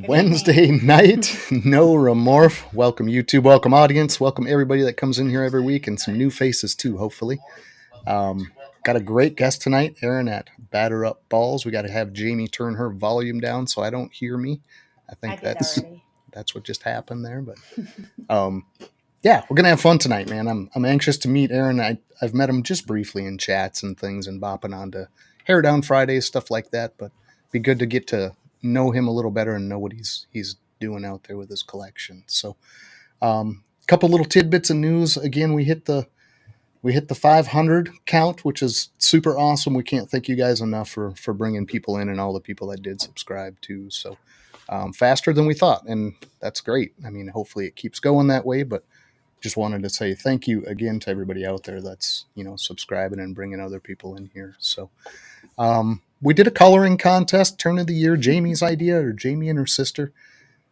Good Wednesday evening. night, no remorse. Welcome YouTube, welcome audience, welcome everybody that comes in here every week, and some new faces too, hopefully. Got a great guest tonight, Erin at Batter Up Balls. We got to have Jamie turn her volume down so I don't hear me. I I think did that's already. what just happened there, but yeah, we're gonna have fun tonight, man. I'm anxious to meet Erin. I've met him just briefly in chats and things, and bopping on to Hair Down Fridays, stuff like that. But be good to get to know him a little better and know what he's doing out there with his collection. So, couple little tidbits of news. Again, we hit the 500 count, which is super awesome. We can't thank you guys enough for bringing people in and all the people that did subscribe too. So faster than we thought, and that's great. I mean, hopefully it keeps going that way, but just wanted to say thank you again to everybody out there that's subscribing and bringing other people in here. So we did a coloring contest, turn of the year, Jamie's idea, or Jamie and her sister.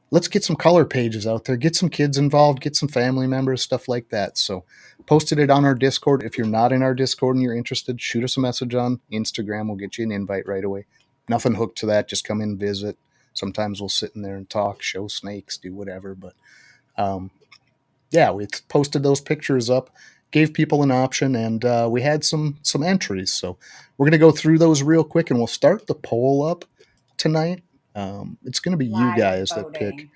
Let's get some color pages out there, get some kids involved, get some family members, stuff like that. So posted it on our Discord. If you're not in our Discord and you're interested, shoot us a message on Instagram. We'll get you an invite right away. Nothing hooked to that, just come in, visit. Sometimes we'll sit in there and talk, show snakes, do whatever. But yeah, we posted those pictures up, gave people an option, and we had some entries. So we're going to go through those real quick, and we'll start the poll up tonight. It's going to be you Live guys that pick, voting.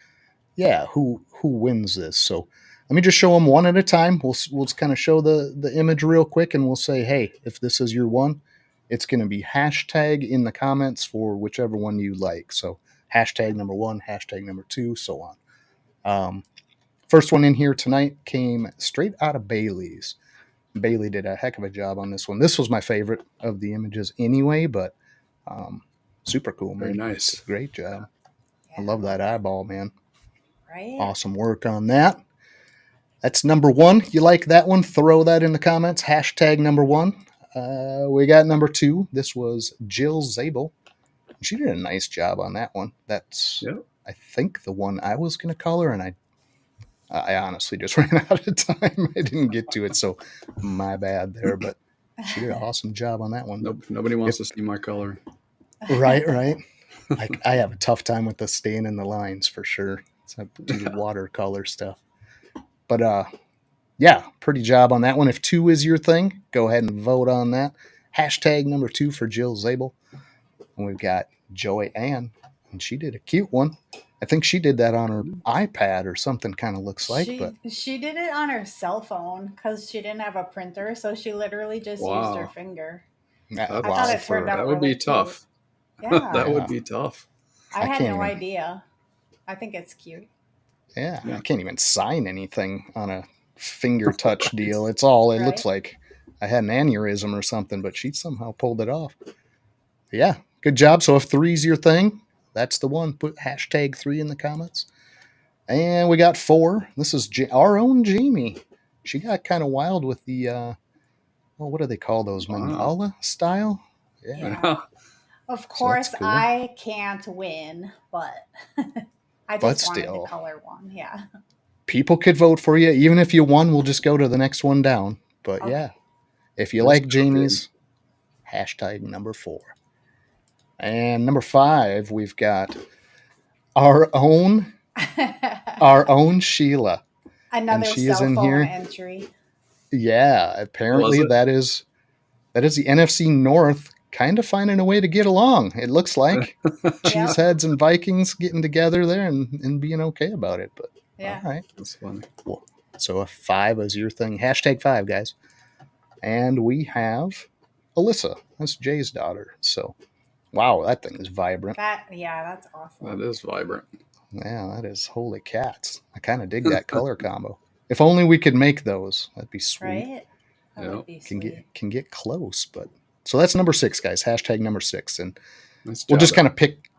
yeah, who wins this. So let me just show them one at a time. We'll kind of show the image real quick, and we'll say, hey, if this is your one, it's going to be hashtag in the comments for whichever one you like. So hashtag number one, hashtag number two, so on. First one in here tonight came straight out of Bailey's. Bailey did a heck of a job on this one. This was my favorite of the images anyway, but super cool, man. Very nice. Great job. Yeah, I love that eyeball, man. right? Awesome work on that. That's number one. You like that one? Throw that in the comments. Hashtag number one. We got number two. This was Jill Zabel. She did a nice job on that one. That's, Yep. I think, the one I was going to color, and I honestly just ran out of time. I didn't get to it, so my bad there. But she did an awesome job on that one. Nope. Nobody wants to see my color. Right. I have a tough time with the staying in the lines for sure. It's a watercolor stuff. But yeah, pretty job on that one. If two is your thing, go ahead and vote on that. Hashtag number two for Jill Zabel. And we've got Joy Ann, and she did a cute one. I think she did that on her iPad or something, kind of looks like. She did it on her cell phone because she didn't have a printer, so she literally just used her Wow. finger. That's I thought it turned out that would really be tough. cute. Yeah, That would be tough. I had can't no even- idea. I think it's cute. Yeah, Yeah. I can't even sign anything on a finger touch deal. It's all, it looks like I had an aneurysm or something, but she somehow pulled it off. Yeah, good job. So if three's your thing, that's the one. Put hashtag three in the comments. And we got four. This is our own Jamie. She got kind of wild with the, well, what do they call those? Wow. Mandala style? Yeah. Of course, cool. I can't win, but I But just wanted still. to color one. Yeah. People could vote for you. Even if you won, we'll just go to the next one down. But Okay. yeah, if you That's like so Jamie's, hashtag number four. And number five, we've got our own Sheila. Another she is cell in phone here. entry. Yeah, apparently Was it? that is the NFC North kind of finding a way to get along. It looks like Cheeseheads and Vikings getting together there and being okay about it. But Yeah. all right. That's funny. So if five is your thing, hashtag five, guys. And we have Alyssa. That's Jay's daughter. So, wow, that thing is vibrant. That's awesome. That is vibrant. Yeah, that is holy cats. I kind of dig that color combo. If only we could make those, that'd be sweet. Right? That Yep. would be sweet. Can get close, but so that's number six, guys. Hashtag number six, and Nice we'll job. just kind of pick.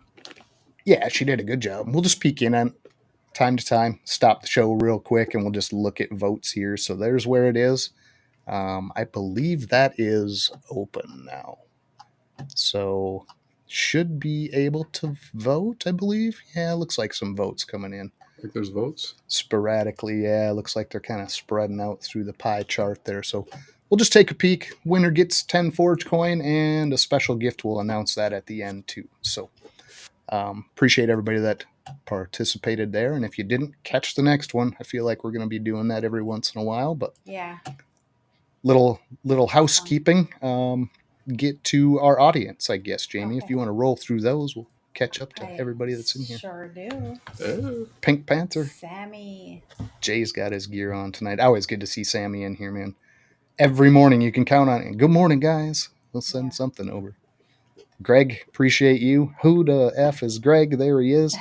Yeah, she did a good job. We'll just peek in on time to time, stop the show real quick, and we'll just look at votes here. So there's where it is. I believe that is open now. So should be able to vote, I believe. Yeah, it looks like some votes coming in. I think there's votes. Sporadically, yeah. It looks like they're kind of spreading out through the pie chart there. So we'll just take a peek. Winner gets 10 Forge coin, and a special gift. We'll announce that at the end too. So Appreciate everybody that participated there. And if you didn't catch the next one, I feel like we're going to be doing that every once in a while. But Yeah. little housekeeping. Get to our audience, I guess, Jamie. Okay. If you want to roll through those, we'll catch up to I everybody that's in here. Sure do. Oh. Pink Panther. Sammy. Jay's got his gear on tonight. Always good to see Sammy in here, man. Every morning you can count on it. Good morning, guys. We'll send something over. Greg, appreciate you. Who the F is Greg? There he is.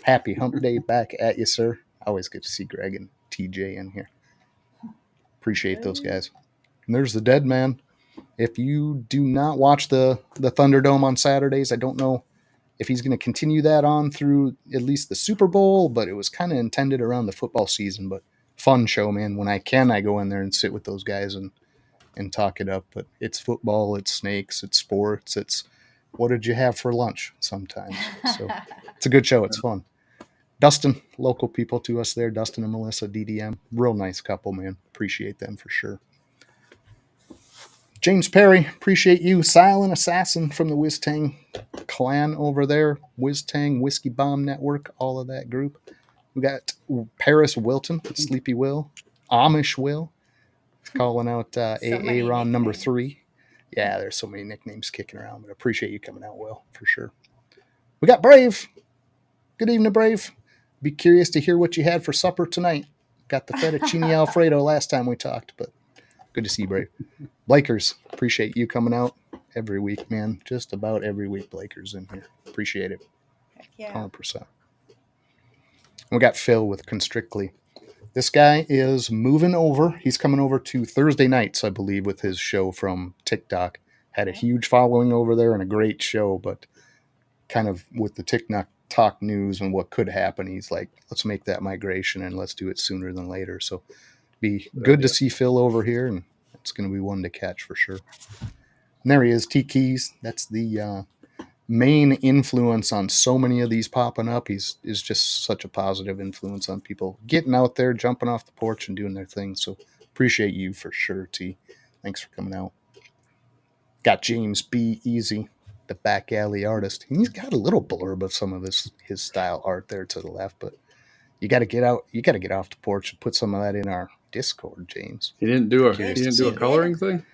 Happy hump day back at you, sir. Always good to see Greg and TJ in here. Appreciate those guys. And there's the dead man. If you do not watch the Thunderdome on Saturdays, I don't know if he's going to continue that on through at least the Super Bowl, but it was kind of intended around the football season. But fun show, man. When I can, I go in there and sit with those guys and talk it up. But it's football, it's snakes, it's sports, it's what did you have for lunch sometimes. So it's a good show. It's fun. Dustin, local people to us there. Dustin and Melissa, DDM. Real nice couple, man. Appreciate them for sure. James Perry, appreciate you. Silent Assassin from the Whiz-Tang clan over there. Whiz-Tang, Whiskey Bomb Network, all of that group. We got Paris Wilton, Sleepy Will, Amish Will, calling out AA Ron number 3. Yeah, there's so many nicknames kicking around, but I appreciate you coming out, Will, for sure. We got Brave. Good evening, Brave. Be curious to hear what you had for supper tonight. Got the fettuccine Alfredo last time we talked, but good to see you, Brave. Blakers, appreciate you coming out every week, man. Just about every week, Blakers in here. Appreciate it. Heck yeah. 100%. We got Phil with Constrictly. This guy is moving over. He's coming over to Thursday nights, I believe, with his show from TikTok. Had a huge following over there and a great show, but kind of with the TikTok news and what could happen, he's like, let's make that migration and let's do it sooner than later. So be good to see Phil over here, and it's going to be one to catch for sure. And there he is, T Keys. That's the main influence on so many of these popping up. He's is just such a positive influence on people getting out there, jumping off the porch and doing their thing. So appreciate you for sure, T. Thanks for coming out. Got James B. Easy, the back alley artist. He's got a little blurb of some of his style art there to the left, but you got to get out. You got to get off the porch and put some of that in our Discord, James. He didn't do a coloring thing?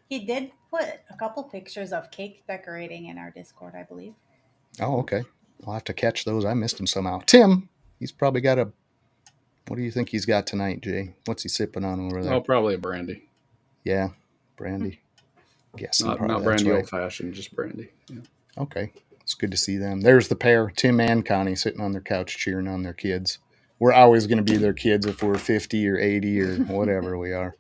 He did put a couple pictures of cake decorating in our Discord, I believe. Oh, okay. I'll have to catch those. I missed him somehow. Tim, he's probably got a... What do you think he's got tonight, Jay? What's he sipping on over there? Oh, probably a brandy. Yeah, brandy. Yes, Not brandy old-fashioned, just brandy. Yeah. Okay. It's good to see them. There's the pair, Tim and Connie, sitting on their couch cheering on their kids. We're always going to be their kids if we're 50 or 80 or whatever we are.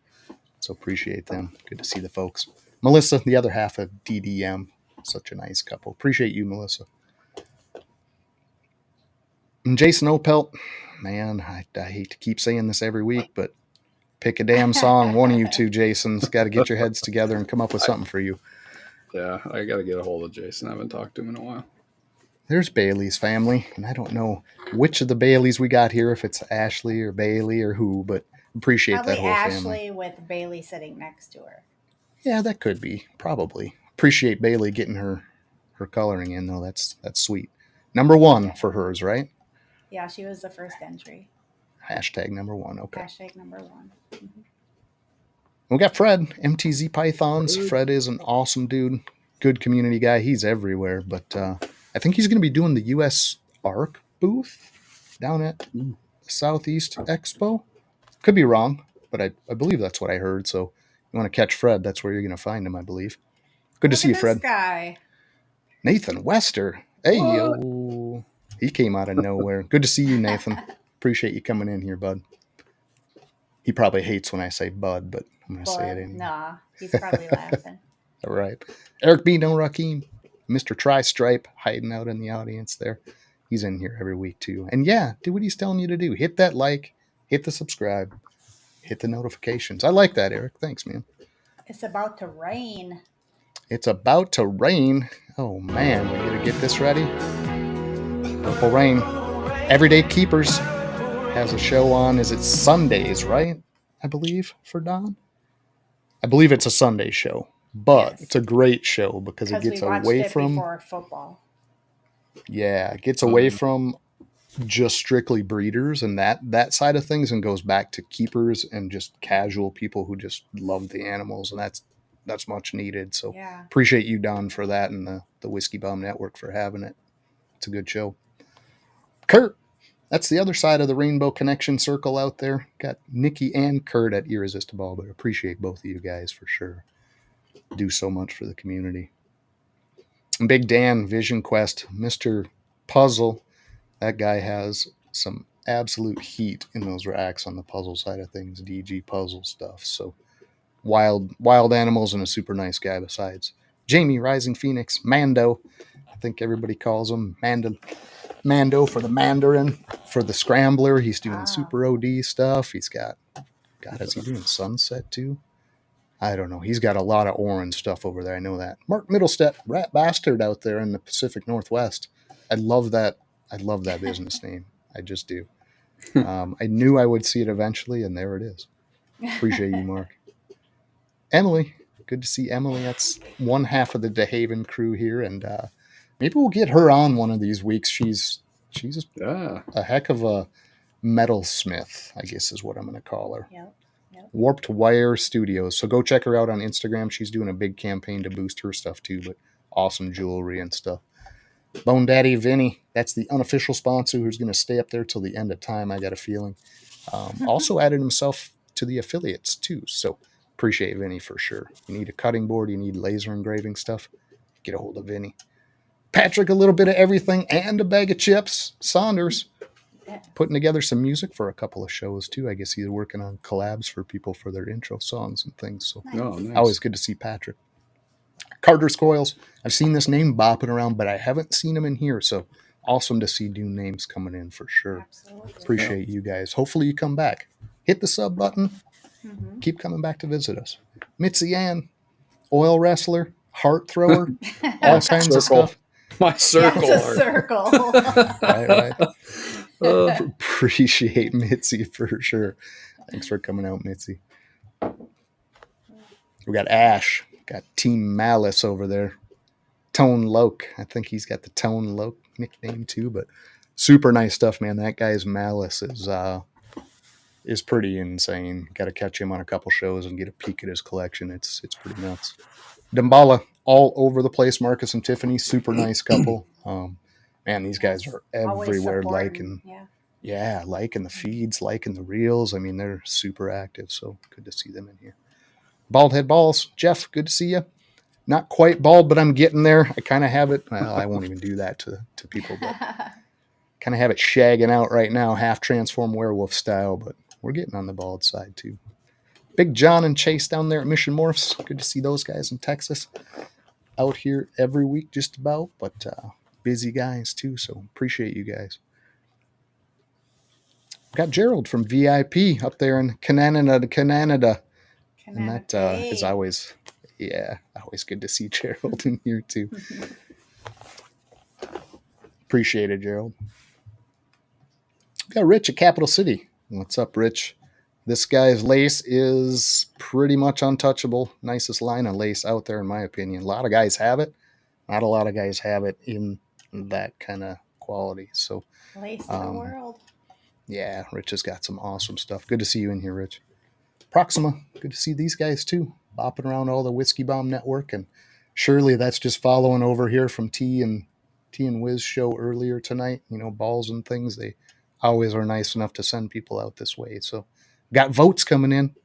So appreciate them. Good to see the folks. Melissa, the other half of DDM. Such a nice couple. Appreciate you, Melissa. And Jason Opelt, man, I hate to keep saying this every week, but pick a damn song. One of you two, Jason's got to get your heads together and come up with something for you. Yeah, I got to get a hold of Jason. I haven't talked to him in a while. There's Bailey's family, and I don't know which of the Baileys we got here, if it's Ashley or Bailey or who, but appreciate Probably that whole Ashley family. with Bailey sitting next to her. Yeah, that could be. Probably. Appreciate Bailey getting her coloring in, though. That's sweet. Number 1 for hers, right? Yeah, she was the first entry. Hashtag number 1. Okay. Hashtag number 1. Mm-hmm. We got Fred, MTZ Pythons. Fred is an awesome dude. Good community guy. He's everywhere, but I think he's going to be doing the U.S. ARC booth down at Southeast Expo. Could be wrong, but I believe that's what I heard. So you want to catch Fred, that's where you're going to find him, I believe. Good to see you, Fred. Guy. Nathan Wester. Hey, yo. He came out of nowhere. Good to see you, Nathan. Appreciate you coming in here, bud. He probably hates when I say bud, but I'm going to say it anyway. Nah, he's probably laughing. All right. Eric B. No Rakim. Mr. Tri-Stripe hiding out in the audience there. He's in here every week, too. And yeah, do what he's telling you to do. Hit that like, hit the subscribe, hit the notifications. I like that, Eric. Thanks, man. It's about to rain. It's about to rain. Oh, man. We got to get this ready. Purple Rain. Everyday Keepers has a show on. Is it Sundays, right? I believe, for Dawn. I believe it's a Sunday show. But It's a great show because it gets away from before football. Yeah, it gets away from just strictly breeders and that side of things and goes back to keepers and just casual people who just love the animals, and that's much needed. So Yeah. appreciate you, Don, for that, and the Whiskey Bomb Network for having it. It's a good show. Kurt, that's the other side of the Rainbow Connection circle out there. Got Nikki and Kurt at Irresistible, but appreciate both of you guys for sure. Do so much for the community. And Big Dan, Vision Quest, Mr. Puzzle. That guy has some absolute heat in those racks on the puzzle side of things, DG puzzle stuff. So wild animals, and a super nice guy besides. Jamie, Rising Phoenix, Mando. I think everybody calls him Mando for the Mandarin, for the Scrambler. He's doing super OD stuff. He's got, God, is he doing Sunset too? I don't know. He's got a lot of orange stuff over there. I know that. Mark Middlestead, Rat Bastard out there in the Pacific Northwest. I love that business name. I just do. I knew I would see it eventually, and there it is. Appreciate you, Mark. Emily, good to see Emily. That's one half of the DeHaven crew here, and maybe we'll get her on one of these weeks. She's a heck of a metalsmith, I guess is what I'm going to call her. Yep. Warped Wire Studios. So go check her out on Instagram. She's doing a big campaign to boost her stuff too, but awesome jewelry and stuff. Bone Daddy Vinnie, that's the unofficial sponsor who's going to stay up there till the end of time, I got a feeling. Also added himself to the affiliates too, so appreciate Vinnie for sure. You need a cutting board, you need laser engraving stuff, get a hold of Vinnie. Patrick, a little bit of everything and a bag of chips. Saunders, putting together some music for a couple of shows too. I guess he's working on collabs for people for their intro songs and things, so nice. Always good to see Patrick. Carter's Coils. I've seen this name bopping around, but I haven't seen him in here. So awesome to see new names coming in for sure. Absolutely. Appreciate you guys. Hopefully you come back. Hit the sub button. Keep coming back to visit us. Mitzi Ann, oil wrestler, heart thrower, all kinds of stuff. My circle. Yeah, it's a circle. right. Appreciate Mitzi for sure. Thanks for coming out, Mitzi. We got Ash. Got Team Malice over there. Tone Loke. I think he's got the Tone Loke nickname too, but super nice stuff, man. That guy's Malice is pretty insane. Got to catch him on a couple shows and get a peek at his collection. It's pretty nuts. Dambala, all over the place. Marcus and Tiffany, super nice couple. Man, these guys are everywhere, liking the feeds, liking the reels. I mean, they're super active, so good to see them in here. Bald Head Balls, Jeff, good to see you. Not quite bald, but I'm getting there. I kind of have it. Well, I won't even do that to people, but kind of have it shagging out right now, half transform werewolf style, but we're getting on the bald side too. Big John and Chase down there at Mission Morphs. Good to see those guys in Texas. Out here every week just about, but busy guys too, so appreciate you guys. Got Gerald from VIP up there in Canada. And that is always good to see Gerald in here too. Appreciate it, Gerald. Got Rich at Capital City. What's up, Rich? This guy's lace is pretty much untouchable. Nicest line of lace out there, in my opinion. A lot of guys have it. Not a lot of guys have it in that kind of quality. So, lace of the world. Yeah, Rich has got some awesome stuff. Good to see you in here, Rich. Proxima, good to see these guys too, bopping around all the Whiskey Bomb Network, and surely that's just following over here from T and Wiz show earlier tonight. You know, balls and things. They always are nice enough to send people out this way. So, got votes coming in.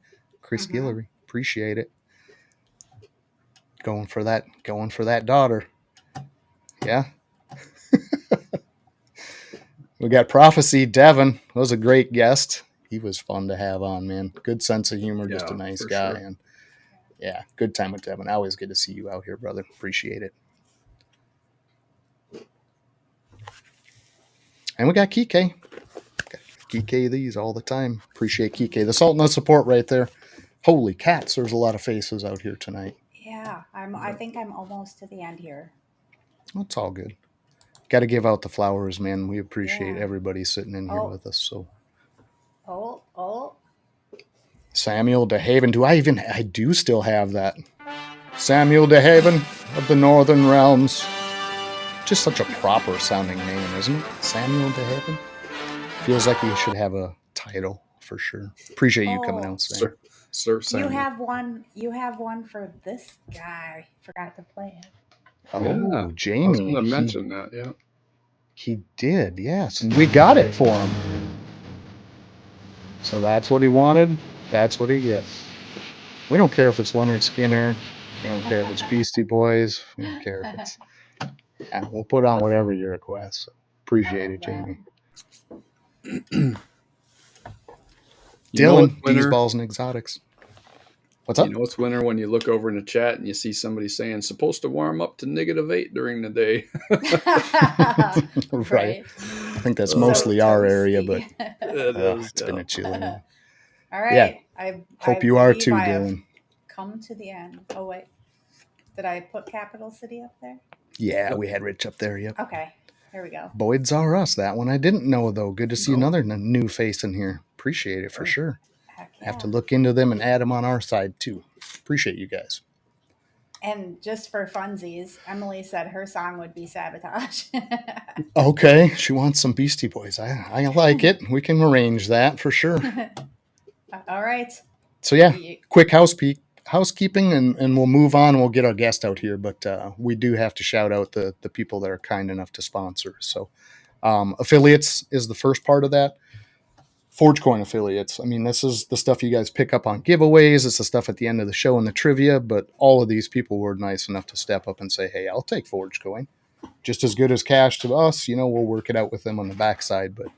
Chris Guillory, appreciate it. Going for that daughter. Yeah. We got Prophecy. Devin was a great guest. He was fun to have on, man. Good sense of humor, just a nice guy. Sure. And yeah, good time with Devin. Always good to see you out here, brother. Appreciate it. And we got Kike. Kike these all the time. Appreciate Kike. The salt and the support right there. Holy cats, there's a lot of faces out here tonight. Yeah, I think I'm almost to the end here. That's all good. Got to give out the flowers, man. We appreciate everybody sitting in here with us. So. Samuel DeHaven. I do still have that. Samuel DeHaven of the Northern Realms. just such a proper sounding name, isn't it? Samuel DeHaven. Feels like he should have a title for sure. Appreciate you coming out, Sam. Sir You Samuel. have one. You have one for this guy. Forgot to play it. Oh, Yeah, Jamie. I was going to mention that. Yeah. He did, yes. And we got it for him. So that's what he wanted. That's what he gets. We don't care if it's Leonard Skinner. We don't care if it's Beastie Boys. We don't care if it's... Yeah, we'll put on whatever you request. So appreciate it, Jamie. Dylan, D's Balls and Exotics. What's up? You know it's winter when you look over in the chat and you see somebody saying, supposed to warm up to -8 during the day. Right. I think that's mostly our area, but it's been a chilly one. All right. Yeah. I Hope you are too, believe I have Dylan. Come to the end. Oh, wait. Did I put Capital City up there? Yeah, we had Rich up there, yep. Okay. Here we go. Boyd's R Us. That one I didn't know, though. Good to see another new face in here. Appreciate it for sure. Heck yeah. Have to look into them and add them on our side, too. Appreciate you guys. And just for funsies, Emily said her song would be Sabotage. Okay, she wants some Beastie Boys. I like it. We can arrange that for sure. All right. So yeah, quick housekeeping, and we'll move on. We'll get our guest out here, but we do have to shout out the people that are kind enough to sponsor. So affiliates is the first part of that. ForgeCoin affiliates. I mean, this is the stuff you guys pick up on giveaways. It's the stuff at the end of the show and the trivia, but all of these people were nice enough to step up and say, hey, I'll take ForgeCoin. Just as good as cash to us. We'll work it out with them on the backside, but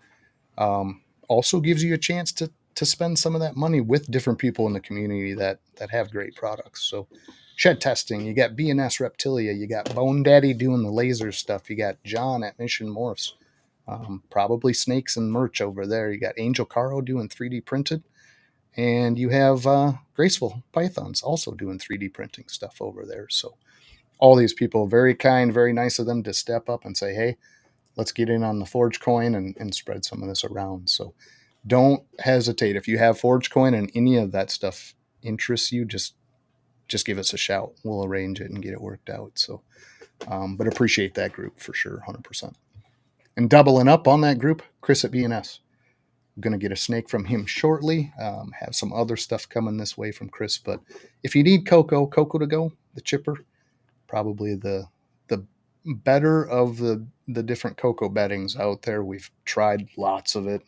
also gives you a chance to spend some of that money with different people in the community that have great products. So shed testing, you got BNS Reptilia, you got Bone Daddy doing the laser stuff, you got John at Mission Morphs, probably snakes and merch over there. You got Angel Caro doing 3D printed, and you have Graceful Pythons also doing 3D printing stuff over there. So all these people, very kind, very nice of them to step up and say, hey, let's get in on the ForgeCoin and spread some of this around. So don't hesitate. If you have ForgeCoin and any of that stuff interests you, just give us a shout. We'll arrange it and get it worked out. So, but appreciate that group for sure, 100%. And doubling up on that group, Chris at BNS. I'm going to get a snake from him shortly. Have some other stuff coming this way from Chris. But if you need Coco2go, the chipper, probably the better of the different cocoa beddings out there. We've tried lots of it.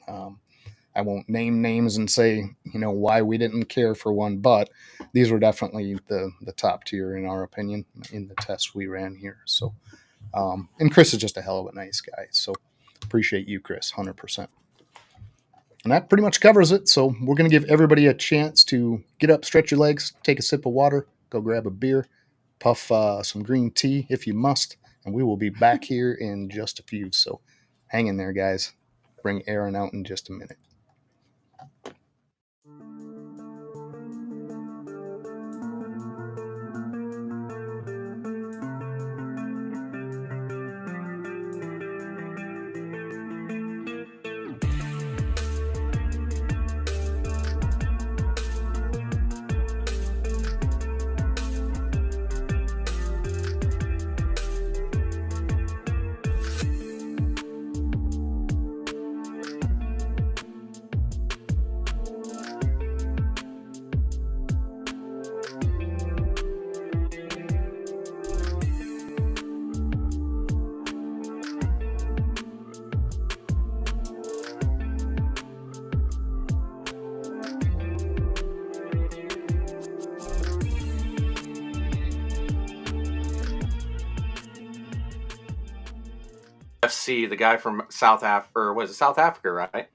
I won't name names and say, why we didn't care for one, but these were definitely the top tier in our opinion in the tests we ran here. So, and Chris is just a hell of a nice guy. So appreciate you, Chris, 100%. And that pretty much covers it. So we're going to give everybody a chance to get up, stretch your legs, take a sip of water, go grab a beer, puff some green tea if you must. And we will be back here in just a few. So hang in there, guys. Bring Aaron out in just a minute. FC, the guy from South Africa, or was it South Africa, right?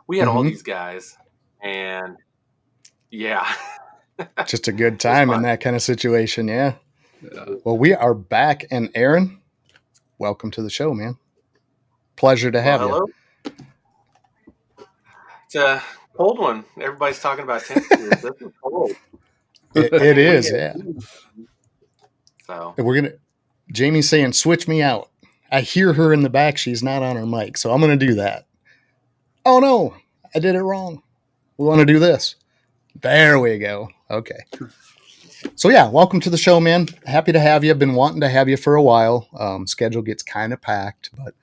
We had all these guys, and yeah. Just a good time in that kind of situation, yeah. Well, we are back, and Aaron, welcome to the show, man. Pleasure to have you. It's a cold one. Everybody's talking about temperatures. This is cold. It is, yeah. So Jamie's saying, switch me out. I hear her in the back. She's not on her mic, so I'm going to do that. Oh, no, I did it wrong. We want to do this. There we go. Okay. So yeah, welcome to the show, man. Happy to have you. Been wanting to have you for a while. Schedule gets kind of packed, but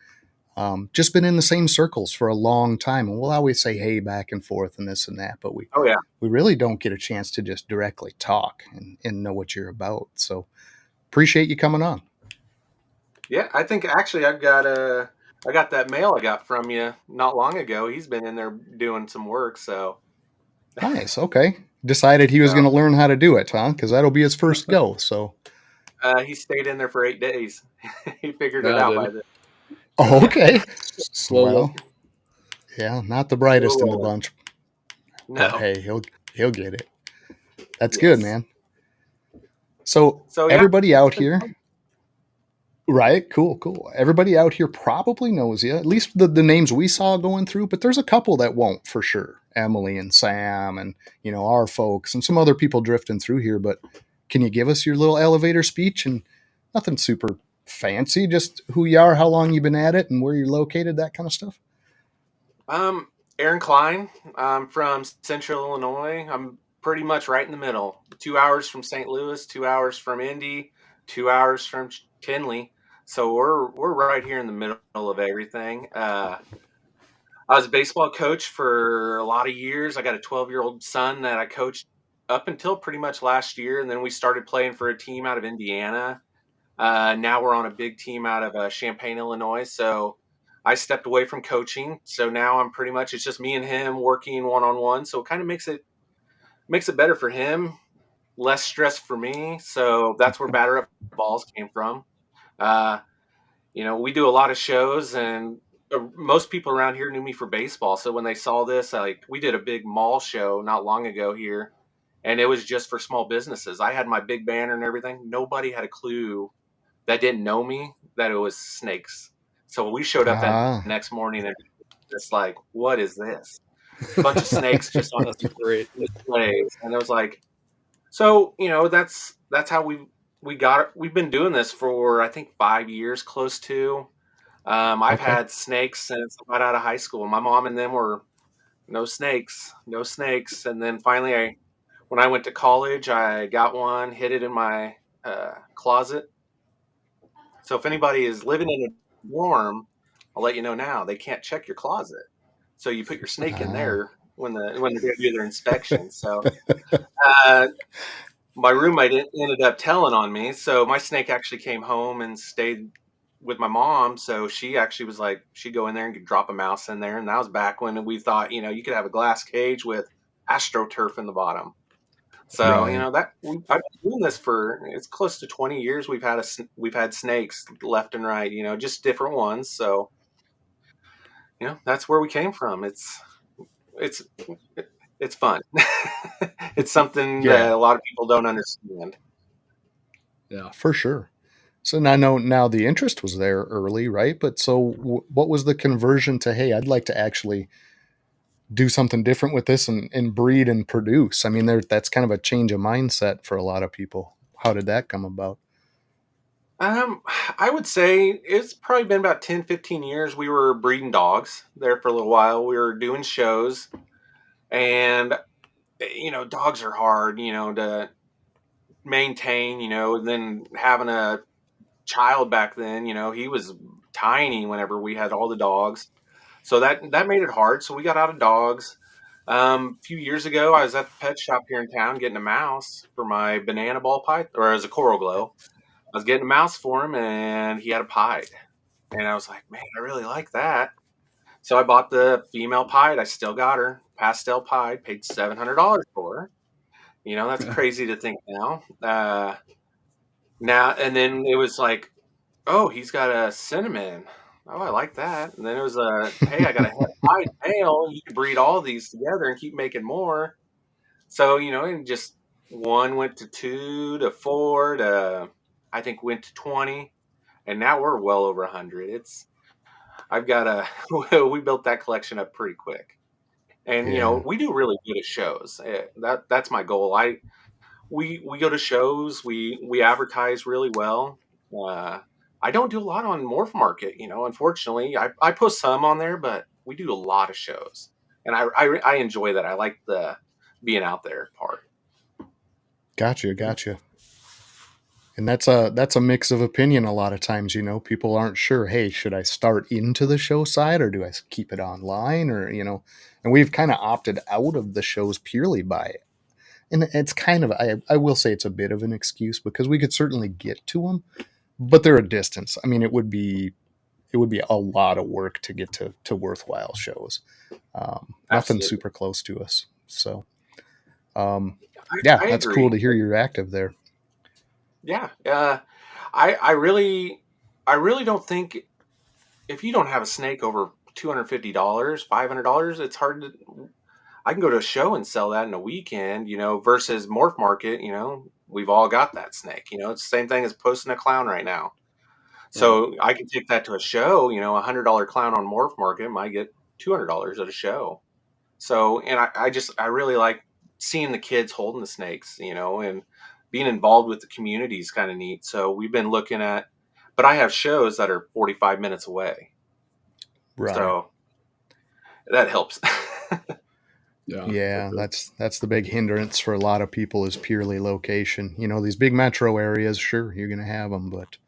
just been in the same circles for a long time, and we'll always say hey back and forth and this and that, but Oh yeah, we really don't get a chance to just directly talk and know what you're about. So appreciate you coming on. yeah. I think actually I got that mail I got from you not long ago. He's been in there doing some work, so Nice. Okay. Decided he was going so to learn how to do it, huh? Because that'll be his first go. So he stayed in there for 8 days. He figured it Yeah, out did by he? then. okay. Slowly. Well, yeah, not the Slow brightest in the rolling. bunch, but No. hey, he'll get it. That's good, Yes. man. So So yeah, everybody it's out been here, fun. right? Cool, cool. Everybody out here probably knows you. At least the names we saw going through, but there's a couple that won't for sure. Emily and Sam and our folks and some other people drifting through here. But can you give us your little elevator speech and nothing super fancy, just who you are, how long you've been at it, and where you're located, that kind of stuff? Um, Aaron Klein. I'm from Central Illinois. I'm pretty much right in the middle. 2 hours from St. Louis, 2 hours from Indy, 2 hours from Tinley. So we're right here in the middle of everything. I was a baseball coach for a lot of years. I got a 12-year-old son that I coached up until pretty much last year, and then we started playing for a team out of Indiana. Now we're on a big team out of Champaign, Illinois. So I stepped away from coaching. So now I'm pretty much it's just me and him working one on one. So it kind of makes it better for him, less stress for me. So that's where Batter Up Balls came from. Uh, we do a lot of shows, and most people around here knew me for baseball. So when they saw this, like we did a big mall show not long ago here, and it was just for small businesses. I had my big banner and everything. Nobody had a clue that didn't know me that it was snakes. So when we showed up that Ah, next morning and it's like, what is this? Bunch of snakes just on That's great. displays. And it was like, so, that's how we've been doing this for I think 5 years close to. I've okay. had snakes since I got out of high school. My mom and them were no snakes, no snakes. And then finally when I went to college, I got one, hid it in my closet. So if anybody is living in a dorm, I'll let you know now, they can't check your closet. So you put your snake in Ah, there when they do their inspection. So uh, my roommate ended up telling on me. So my snake actually came home and stayed with my mom. So she actually was like, she'd go in there and could drop a mouse in there. And that was back when we thought, you could have a glass cage with astroturf in the bottom. So right. I've been doing this for it's close to 20 years. We've had snakes left and right, just different ones. So that's where we came from. It's it's fun. It's something that Yeah, a lot of people don't understand. Yeah. for sure. So I know now the interest was there early, right? But so what was the conversion to, hey, I'd like to actually do something different with this and breed and produce? I mean, that's kind of a change of mindset for a lot of people. How did that come about? Um, I would say it's probably been about 10, 15 years. We were breeding dogs there for a little while. We were doing shows, and dogs are hard, to maintain, and then having a child back then, he was tiny whenever we had all the dogs. So that made it hard. So we got out of dogs. A few years ago, I was at the pet shop here in town getting a mouse for my banana ball pipe, or as a coral glow. I was getting a mouse for him, and he had a pied. And I was like, man, I really like that. So I bought the female pied. I still got her, pastel pied, paid $700 for her. That's crazy to think now. Now and then it was like, oh, he's got a cinnamon. Oh, I like that. And then it was hey, I got a pied male. You can breed all these together and keep making more. So and just one went to two to four to I think went to 20, and now we're well over 100. I've got we built that collection up pretty quick, and Yeah. we do really good at shows. That's my goal. We go to shows. We advertise really well. Uh, I don't do a lot on Morph Market. Unfortunately, I post some on there, but we do a lot of shows, and I enjoy that. I like the being out there part. Gotcha. And that's a mix of opinion a lot of times, people aren't sure, hey, should I start into the show side or do I keep it online or, and we've kind of opted out of the shows purely by it. And it's kind of, I will say it's a bit of an excuse because we could certainly get to them, but they're a distance. I mean, it would be a lot of work to get to worthwhile shows. Nothing Absolutely. super close to us. So, I that's agree. cool to hear you're active there. Yeah. I really don't think if you don't have a snake over $250, $500, it's hard to. I can go to a show and sell that in a weekend, versus Morph Market. We've all got that snake. It's the same thing as posting a clown right now. So I can take that to a show. $100 clown on Morph Market might get $200 at a show. So, and I really like seeing the kids holding the snakes, and being involved with the community is kind of neat. So we've been looking at, but I have shows that are 45 minutes away. Right. So that helps. Yeah, that's the big hindrance for a lot of people is purely location. These big metro areas, sure, you're going to have them, but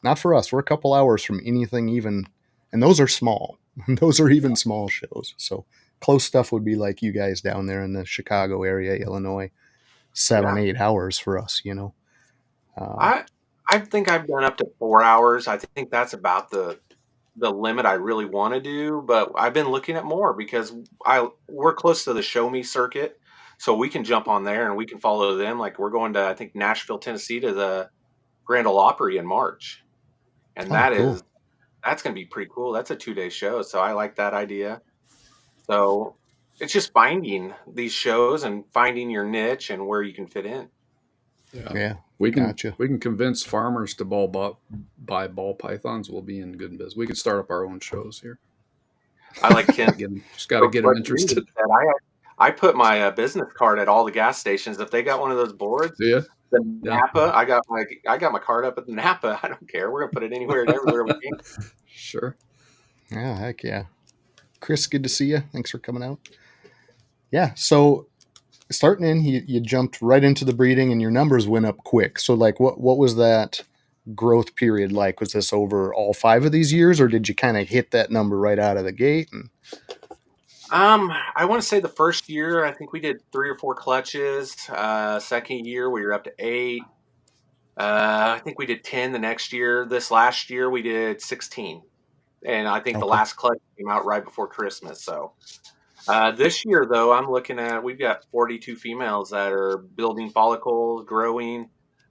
not for us. We're a couple hours from anything even, and those are small. Those are even small shows. So close stuff would be like you guys down there in the Chicago area, Illinois, 7-8 hours for us, I think I've done up to 4 hours. I think that's about the limit I really want to do, but I've been looking at more because we're close to the Show Me circuit, so we can jump on there and we can follow them. Like we're going to I think Nashville, Tennessee to the Grand Ole Opry in March, and Oh, cool. that's going to be pretty cool. That's a 2-day show, so I like that idea. So it's just finding these shows and finding your niche and where you can fit in. Yeah. We can Gotcha. we can convince farmers to buy ball pythons. We'll be in good business. We can start up our own shows here. I like Ken. Just got to get them interested. I put my business card at all the gas stations. If they got one of those boards, Yeah. the Napa, I got my card up at the Napa. I don't care. We're gonna put it anywhere and everywhere we can. Sure. Yeah, heck yeah. Chris, good to see you. Thanks for coming out. Yeah, so starting in, you jumped right into the breeding and your numbers went up quick. So like what was that growth period like? Was this over all 5 of these years or did you kind of hit that number right out of the gate? I want to say the first year, I think we did 3 or 4 clutches. Second year, we were up to 8. I think we did 10 the next year. This last year, we did 16. And I think the last clutch came out right before Christmas. So this year, though, I'm looking at, we've got 42 females that are building follicles, growing.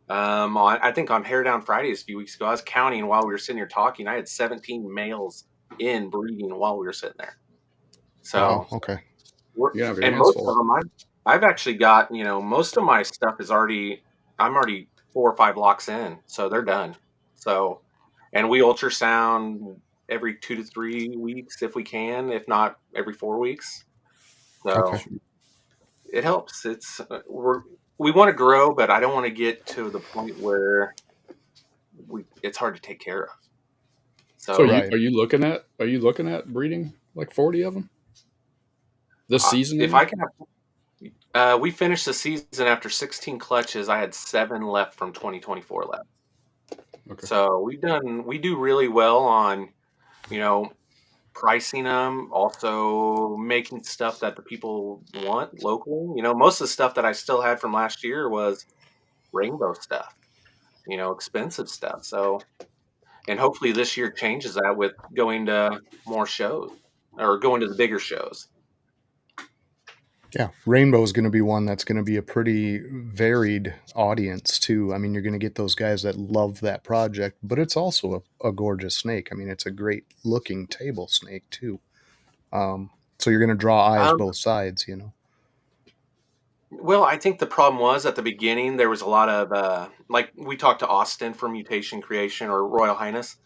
I think on Hair Down Fridays a few weeks ago, I was counting while we were sitting here talking. I had 17 males in breeding while we were sitting there. So, okay. And most of them, I've actually got, most of my stuff is I'm already 4 or 5 blocks in, so they're done. So, and we ultrasound every 2 to 3 weeks if we can, if not every 4 weeks. So it helps. We want to grow, but I don't want to get to the point where it's hard to take care of. So are you looking at breeding like 40 of them this season? If I can have, we finished the season after 16 clutches. I had 7 left from 2024 left. Okay. So we do really well on, pricing them, also making stuff that the people want locally. Most of the stuff that I still had from last year was rainbow stuff, expensive stuff. So, and hopefully this year changes that with going to more shows or going to the bigger shows. Yeah, Rainbow is going to be one that's going to be a pretty varied audience too. I mean, you're going to get those guys that love that project, but it's also a gorgeous snake. I mean, it's a great looking table snake too. So you're going to draw eyes both sides, Well, I think the problem was at the beginning there was a lot of like we talked to Austin from Mutation Creation or Royal Highness.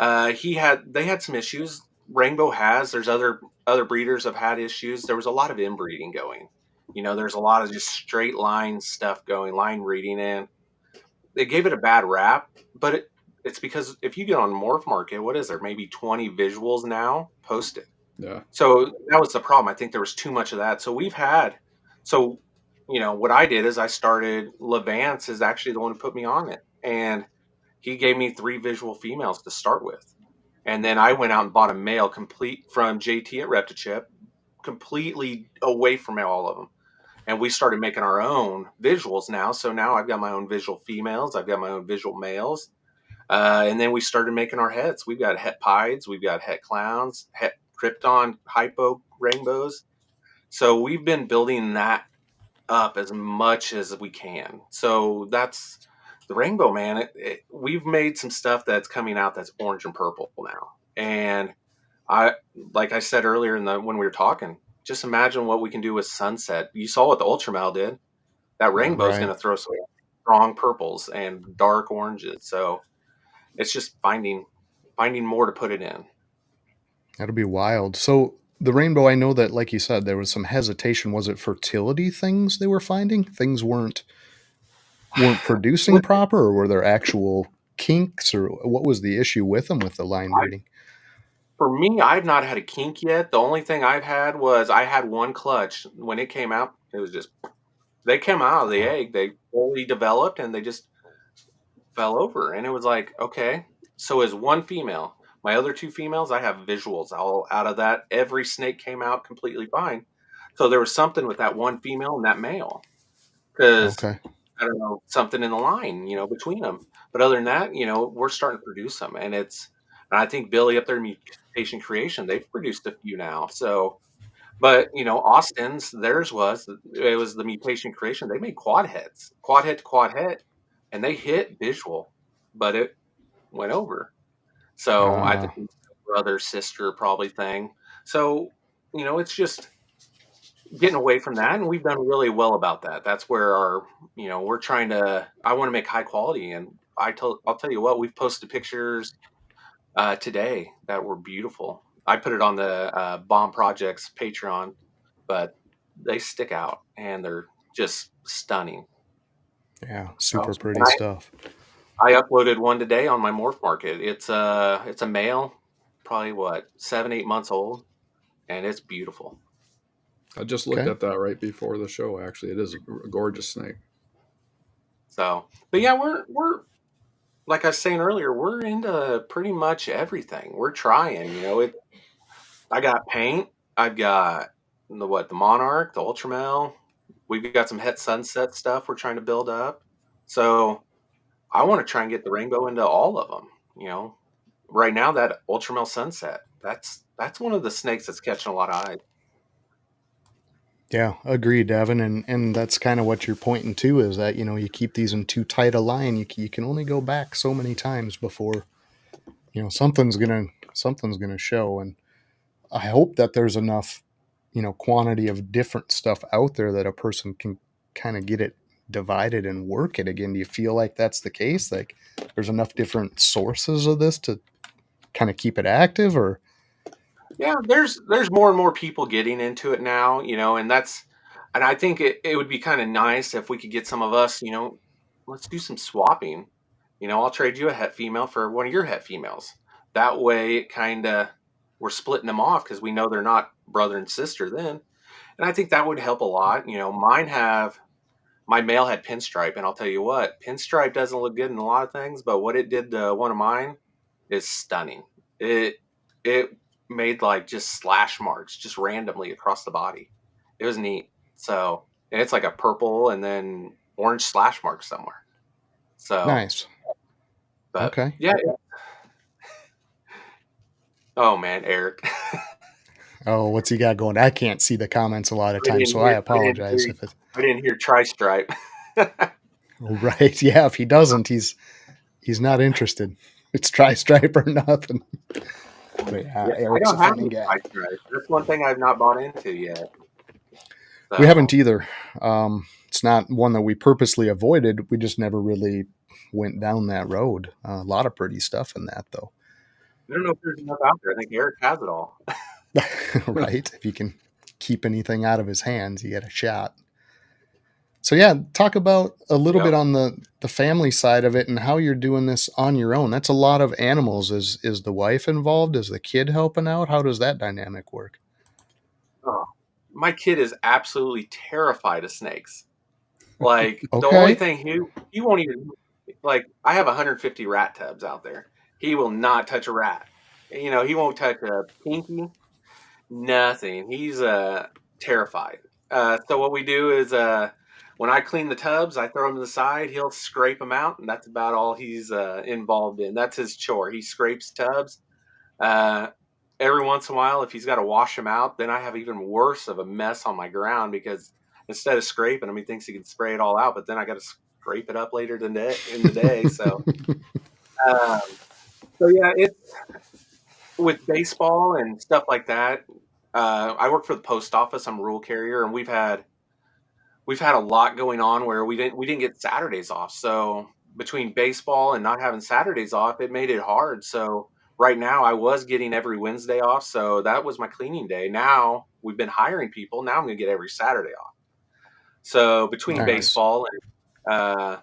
They had some issues. Rainbow has. There's other breeders have had issues. There was a lot of inbreeding going. There's a lot of just straight line stuff going, line breeding, and they gave it a bad rap. But it's because if you get on Morph Market, what is there? Maybe 20 visuals now posted. Yeah. So that was the problem. I think there was too much of that. So what I did is I started, Levance is actually the one who put me on it. And he gave me 3 visual females to start with. And then I went out and bought a male complete from JT at Reptichip, completely away from all of them. And we started making our own visuals now. So now I've got my own visual females. I've got my own visual males. And then we started making our hets. We've got het pieds. We've got het clowns, het krypton, hypo rainbows. So we've been building that up as much as we can. So that's the rainbow, man. We've made some stuff that's coming out that's orange and purple now. And like I said earlier when we were talking, just imagine what we can do with sunset. You saw what the Ultramel did. That rainbow is going to throw some strong purples and dark oranges. So it's just finding more to put it in. That'll be wild. So the rainbow, I know that, like you said, there was some hesitation. Was it fertility things they were finding? Things weren't producing proper, or were there actual kinks, or what was the issue with them with the line breeding? For me, I've not had a kink yet. The only thing I've had was I had one clutch. When it came out, it was just, they came out of the egg. They fully developed and they just fell over. And it was like, okay, so as one female, my other 2 females, I have visuals all out of that. Every snake came out completely fine. So there was something with that one female and that male. Because, I don't know, something in the line, between them. But other than that, we're starting to produce them. And I think Billy up there, Mutation Creation, they've produced a few now. So, but, Austin's, it was the Mutation Creation. They made quad het to quad het, and they hit visual, but it went over. So I think it's a brother, sister probably thing. So, it's just getting away from that, and we've done really well about that. That's where we're trying to, I want to make high quality, and I'll tell you what, we've posted pictures today that were beautiful. I put it on the Bomb Projects Patreon, but they stick out and they're just stunning. Yeah, super pretty stuff. I uploaded one today on my Morph Market. It's a male, probably 7-8 months old, and it's beautiful. I just looked at that right before the show. Actually, it is a gorgeous snake. So, but yeah, we're like I was saying earlier, we're into pretty much everything. We're trying, I got paint. I've got the Monarch, the Ultramel. We've got some Het Sunset stuff we're trying to build up. So I want to try and get the rainbow into all of them. Right now that Ultramel Sunset, that's one of the snakes that's catching a lot of eyes. Yeah, agreed, Devin, and that's kind of what you're pointing to, is that you keep these in too tight a line, you can only go back so many times before something's gonna show. And I hope that there's enough quantity of different stuff out there that a person can kind of get it divided and work it again. Do you feel like that's the case? Like there's enough different sources of this to kind of keep it active? Or yeah, there's more and more people getting into it now, and I think it would be kind of nice if we could get some of us, let's do some swapping. I'll trade you a het female for one of your het females. That way it kind of, we're splitting them off because we know they're not brother and sister then. And I think that would help a lot. My male had pinstripe, and I'll tell you what, pinstripe doesn't look good in a lot of things, but what it did to one of mine is stunning. It made just slash marks just randomly across the body. It was neat. So, and it's like a purple and then orange slash mark somewhere. So nice. But, okay. Yeah. Oh man, Eric. Oh, what's he got going? I can't see the comments a lot of times, so I apologize if it's. I didn't hear tri-stripe. Right. Yeah. If he doesn't, he's not interested. It's tri-stripe or nothing. But, Eric's a funny guy. That's one thing I've not bought into yet. So. We haven't either. It's not one that we purposely avoided. We just never really went down that road. A lot of pretty stuff in that, though. I don't know if there's enough out there. I think Eric has it all. Right. If you can keep anything out of his hands, you get a shot. So yeah, talk about a little bit on the family side of it and how you're doing this on your own. That's a lot of animals. Is the wife involved? Is the kid helping out? How does that dynamic work? Oh, my kid is absolutely terrified of snakes. Like the only thing he won't even, like, I have 150 rat tubs out there. He will not touch a rat. He won't touch a pinky, nothing. He's terrified. So what we do is when I clean the tubs, I throw them to the side. He'll scrape them out, and that's about all he's involved in. That's his chore. He scrapes tubs. Every once in a while, if he's got to wash them out, then I have even worse of a mess on my ground because instead of scraping them, he thinks he can spray it all out, but then I got to scrape it up later in the day. So, yeah, it's with baseball and stuff like that. I work for the post office. I'm a rural carrier, and we've had a lot going on where we didn't get Saturdays off. So between baseball and not having Saturdays off, it made it hard. So right now I was getting every Wednesday off. So that was my cleaning day. Now we've been hiring people. Now I'm going to get every Saturday off. So between baseball and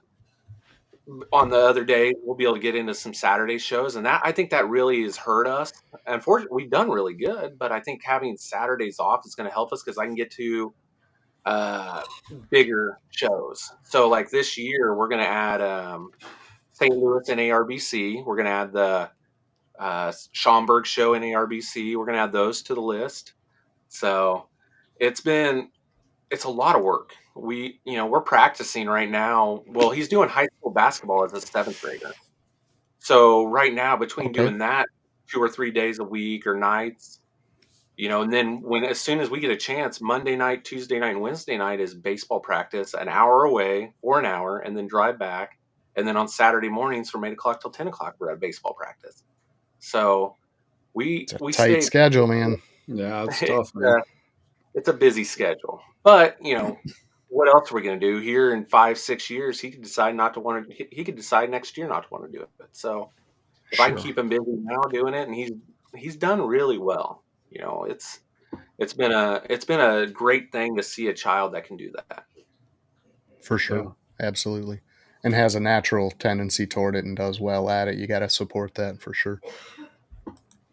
on the other day, we'll be able to get into some Saturday shows. And I think that really has hurt us. Unfortunately, we've done really good, but I think having Saturdays off is going to help us because I can get to bigger shows. So like this year, we're going to add St. Louis and ARBC. We're going to add the Schaumburg show in ARBC. We're going to add those to the list. So it's a lot of work. We're practicing right now. Well, he's doing high school basketball as a 7th grader. So right now, between doing that 2 or 3 days a week or nights, and then as soon as we get a chance, Monday night, Tuesday night, and Wednesday night is baseball practice, an hour away for an hour, and then drive back. And then on Saturday mornings from 8 o'clock till 10 o'clock, we're at baseball practice. So it's a tight schedule, man. Yeah, it's tough, man. It's a busy schedule. But, what else are we going to do here in 5-6 years? He could decide he could decide next year not to want to do it. So if I can keep him busy now doing it, and he's done really well. It's been a great thing to see a child that can do that. For sure. Yeah. Absolutely. And has a natural tendency toward it and does well at it. You got to support that for sure.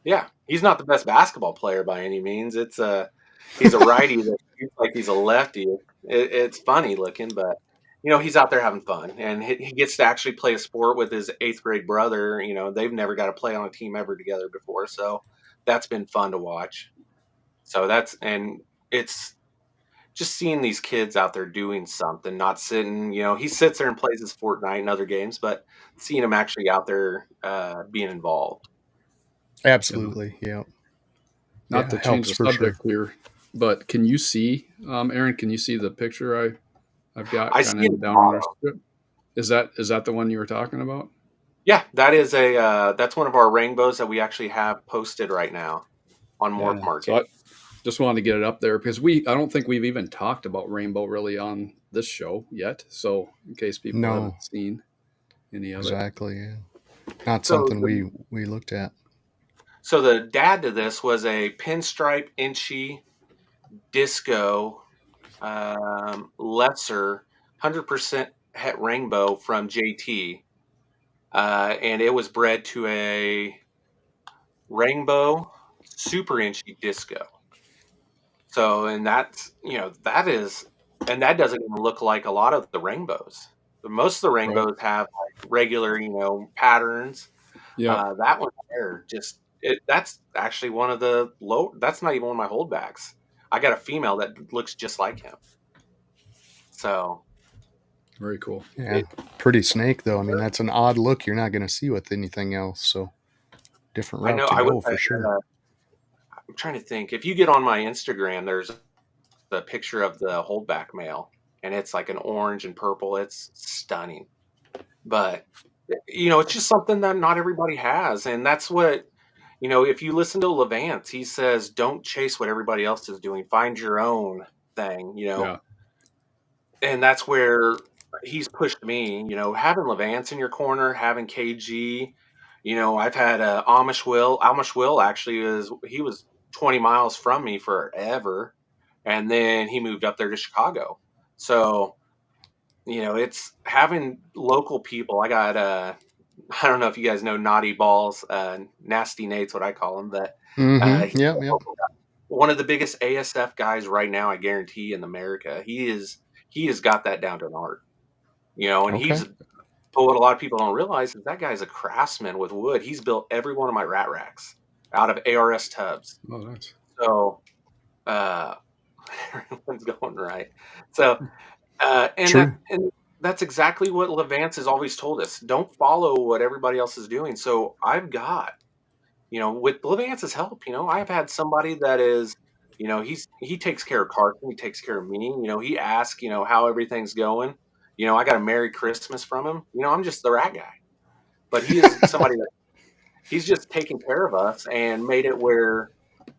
Yeah. He's not the best basketball player by any means. He's a righty that feels like he's a lefty. It's funny looking, but he's out there having fun, and he gets to actually play a sport with his 8th grade brother. They've never got to play on a team ever together before. So that's been fun to watch. So it's just seeing these kids out there doing something, not sitting, he sits there and plays his Fortnite and other games, but seeing him actually out there being involved. Absolutely. Yeah. Not to change the subject here, but can you see, Aaron, can you see the picture I've got kind of down on our script? Is that the one you were talking about? Yeah, that's one of our rainbows that we actually have posted right now on Morph Market. So I just wanted to get it up there because I don't think we've even talked about rainbow really on this show yet. So in case people haven't seen any of it. Exactly, yeah. Not something we looked at. So the dad to this was a pinstripe inchy disco lesser 100% het rainbow from JT. And it was bred to a rainbow super inchy disco. So, and that doesn't even look like a lot of the rainbows. Most of the rainbows have like regular, patterns. Yeah. That one there, that's actually one of the that's not even one of my holdbacks. I got a female that looks just like him. So. Very cool. Yeah. Pretty snake though. I mean, that's an odd look you're not going to see with anything else. So different route to go for sure. I'm trying to think. If you get on my Instagram, there's the picture of the holdback male, and it's like an orange and purple. It's stunning. But, it's just something that not everybody has. And that's what, if you listen to Levance, he says, don't chase what everybody else is doing. Find your own thing, Yeah. And that's where he's pushed me, having Levance in your corner, having KG. I've had Amish Will. Amish Will actually he was 20 miles from me forever. And then he moved up there to Chicago. So, it's having local people. I got, I don't know if you guys know Naughty Balls, Nasty Nate's what I call him. But one of the biggest ASF guys right now, I guarantee, in America. He he has got that down to an art, and Okay. but what a lot of people don't realize is that guy's a craftsman with wood. He's built every one of my rat racks out of ARS tubs. Oh, nice. So, uh, everyone's going right. So, True. and that's exactly what Levance has always told us. Don't follow what everybody else is doing. So I've got, with Levance's help, I've had somebody that is, he takes care of Carson, he takes care of me. He asks, how everything's going. I got a Merry Christmas from him. I'm just the rat guy, but he is somebody that he's just taken care of us and made it where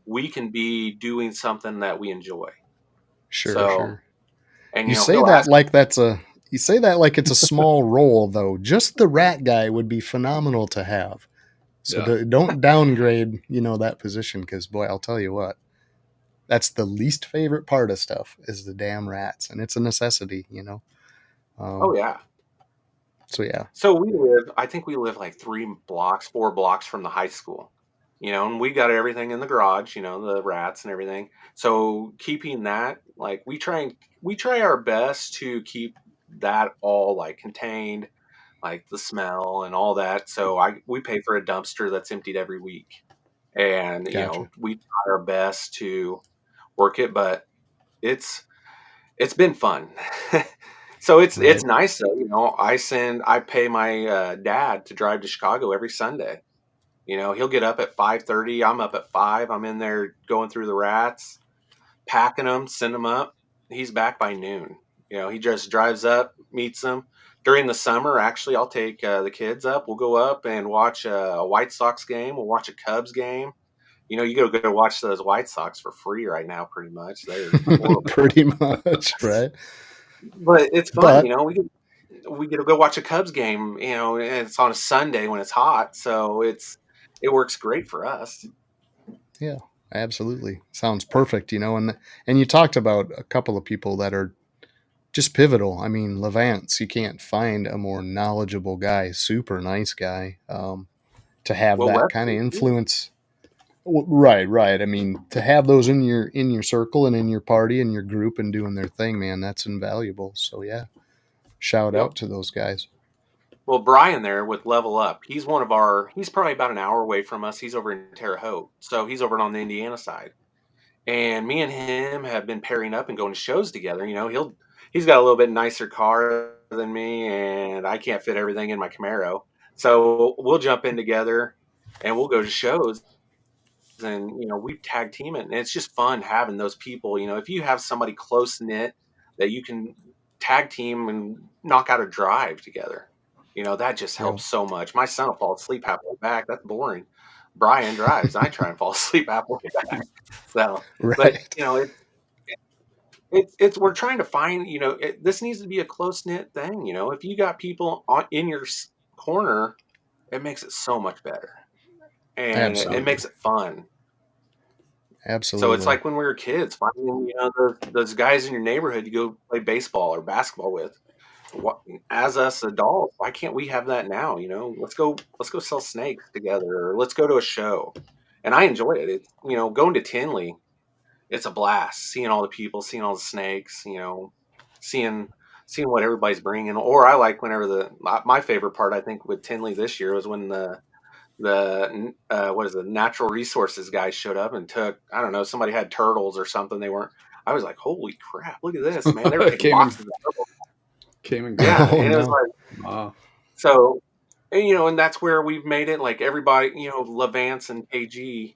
we can be doing something that we enjoy. Sure, So, sure. and You say he'll that ask. like it's a small role, though. Just the rat guy would be phenomenal to have. So Yeah. don't downgrade, that position, because boy, I'll tell you what, that's the least favorite part of stuff is the damn rats, and it's a necessity. Oh yeah. So yeah, So I think we live like 4 blocks from the high school, and we got everything in the garage, the rats and everything. So keeping that, like we try our best to keep that all like contained, like the smell and all that. So we pay for a dumpster that's emptied every week. And, gotcha. we try our best to work it, but it's it's been fun. So it's Right. nice though, I pay my dad to drive to Chicago every Sunday. He'll get up at 5:30. I'm up at 5. I'm in there going through the rats, packing them, send them up. He's back by noon. He just drives up, meets them. During the summer, actually, I'll take the kids up. We'll go up and watch a White Sox game. We'll watch a Cubs game. You go watch those White Sox for free right now, pretty much. They're horrible. Pretty much, right? But it's fun, But we get to go watch a Cubs game, and it's on a Sunday when it's hot, so it works great for us. yeah, absolutely, sounds perfect. And you talked about a couple of people that are just pivotal. I mean, Levance, you can't find a more knowledgeable guy, super nice guy, to have Well, that kind of influence. Right, right. I mean, to have those in your circle and in your party and your group and doing their thing, man, that's invaluable. So yeah, shout yep. out to those guys. Well, Brian there with Level Up, he's probably about an hour away from us. He's over in Terre Haute, so he's over on the Indiana side. And me and him have been pairing up and going to shows together. He's got a little bit nicer car than me, and I can't fit everything in my Camaro. So we'll jump in together, and we'll go to shows. And we tag team it, and it's just fun having those people. If you have somebody close knit that you can tag team and knock out a drive together, that just Yeah. helps so much. My son will fall asleep halfway back. That's boring. Brian drives. I try and fall asleep halfway back. So, but Right. it's we're trying to find. This needs to be a close knit thing. If you got people in your corner, it makes it so much better, and it Absolutely. makes it fun. So it's Absolutely. like when we were kids, finding those guys in your neighborhood you go play baseball or basketball with. As us adults, why can't we have that now? Let's go sell snakes together, or let's go to a show. And I enjoy it. It's going to Tinley. It's a blast seeing all the people, seeing all the snakes. Seeing what everybody's bringing. Or I like whenever my favorite part I think with Tinley this year was when what is the natural resources guy showed up and took, I don't know, somebody had turtles or something. I was like, holy crap, look at this, man. They were taking boxes of turtles. Came and Yeah. grabbed Oh And it was no. like, Wow. so, and that's where we've made it like everybody, Levance and KG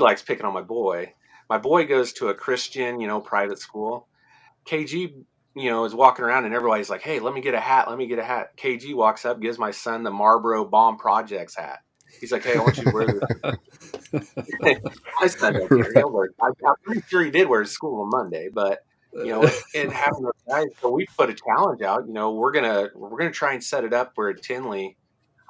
likes picking on my boy. My boy goes to a Christian, private school. KG, is walking around and everybody's like, hey, let me get a hat. Let me get a hat. KG walks up, gives my son the Marlboro Bomb Projects hat. He's like, hey, I want you to wear this. My son don't care. He'll wear it. I'm pretty sure he did wear it to school on Monday, but and having those guys, so we put a challenge out. We're gonna try and set it up where at Tinley.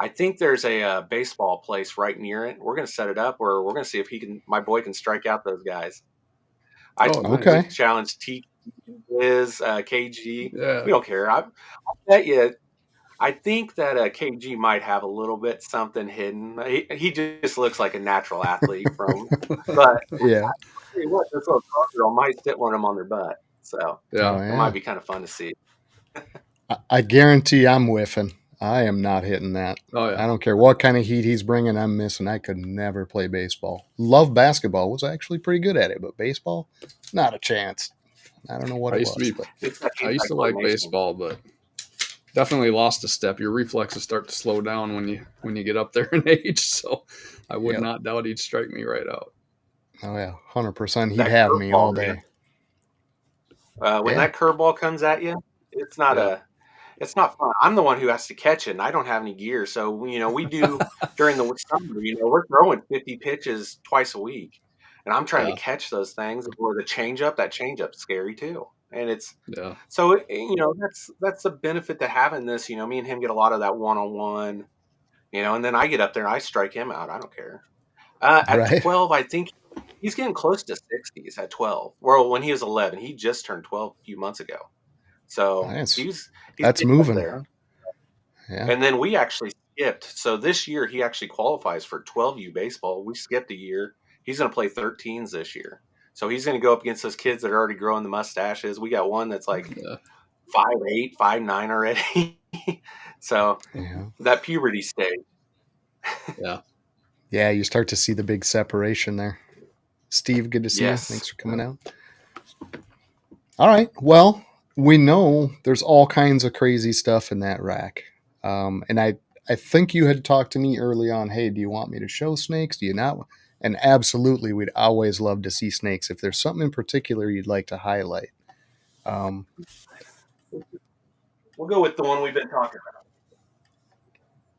I think there's a baseball place right near it. We're gonna set it up where we're gonna see if my boy can strike out those guys. Oh, nice. Okay. We've challenged Liz, KG. Yeah. We don't care. I bet you. I think that KG might have a little bit something hidden. He just looks like a natural athlete but Yeah. I'll tell you what, this little girl might sit one of them on their butt. So yeah, it might be kind of fun to see. I guarantee I'm whiffing. I am not hitting that. oh yeah. I don't care what kind of heat he's bringing, I'm missing. I could never play baseball. Love basketball, was actually pretty good at it, but baseball, not a chance. I don't know what I it used was. to be. It's that I used to like baseball, but definitely lost a step. Your reflexes start to slow down when you get up there in age. So I would not doubt he'd strike me right out. Oh yeah, 100%. He'd that have me all curveball, day. man. When that curveball comes at you, it's not it's not fun. I'm the one who has to catch it, and I don't have any gear. So we do during the summer. We're throwing 50 pitches twice a week, and I'm trying to catch those things. Or the changeup. That changeup's scary too, and it's so that's the benefit to having this. Me and him get a lot of that one-on-one. And then I get up there and I strike him out. I don't care. At 12, I think he's getting close to 60s at 12. Well, when he was 11, he just turned 12 a few months ago. So he's that's moving there. Yeah. And then we actually skipped. So this year he actually qualifies for 12U baseball. We skipped a year. He's going to play 13s this year. So he's going to go up against those kids that are already growing the mustaches. We got one that's like 5'8", 5'9" already. So that puberty stage. Yeah, you start to see the big separation there. Steve, good to see you. Thanks for coming out. All right. Well, we know there's all kinds of crazy stuff in that rack. And I think you had talked to me early on, hey, do you want me to show snakes? Do you not? And absolutely, we'd always love to see snakes. If there's something in particular you'd like to highlight. We'll go with the one we've been talking about.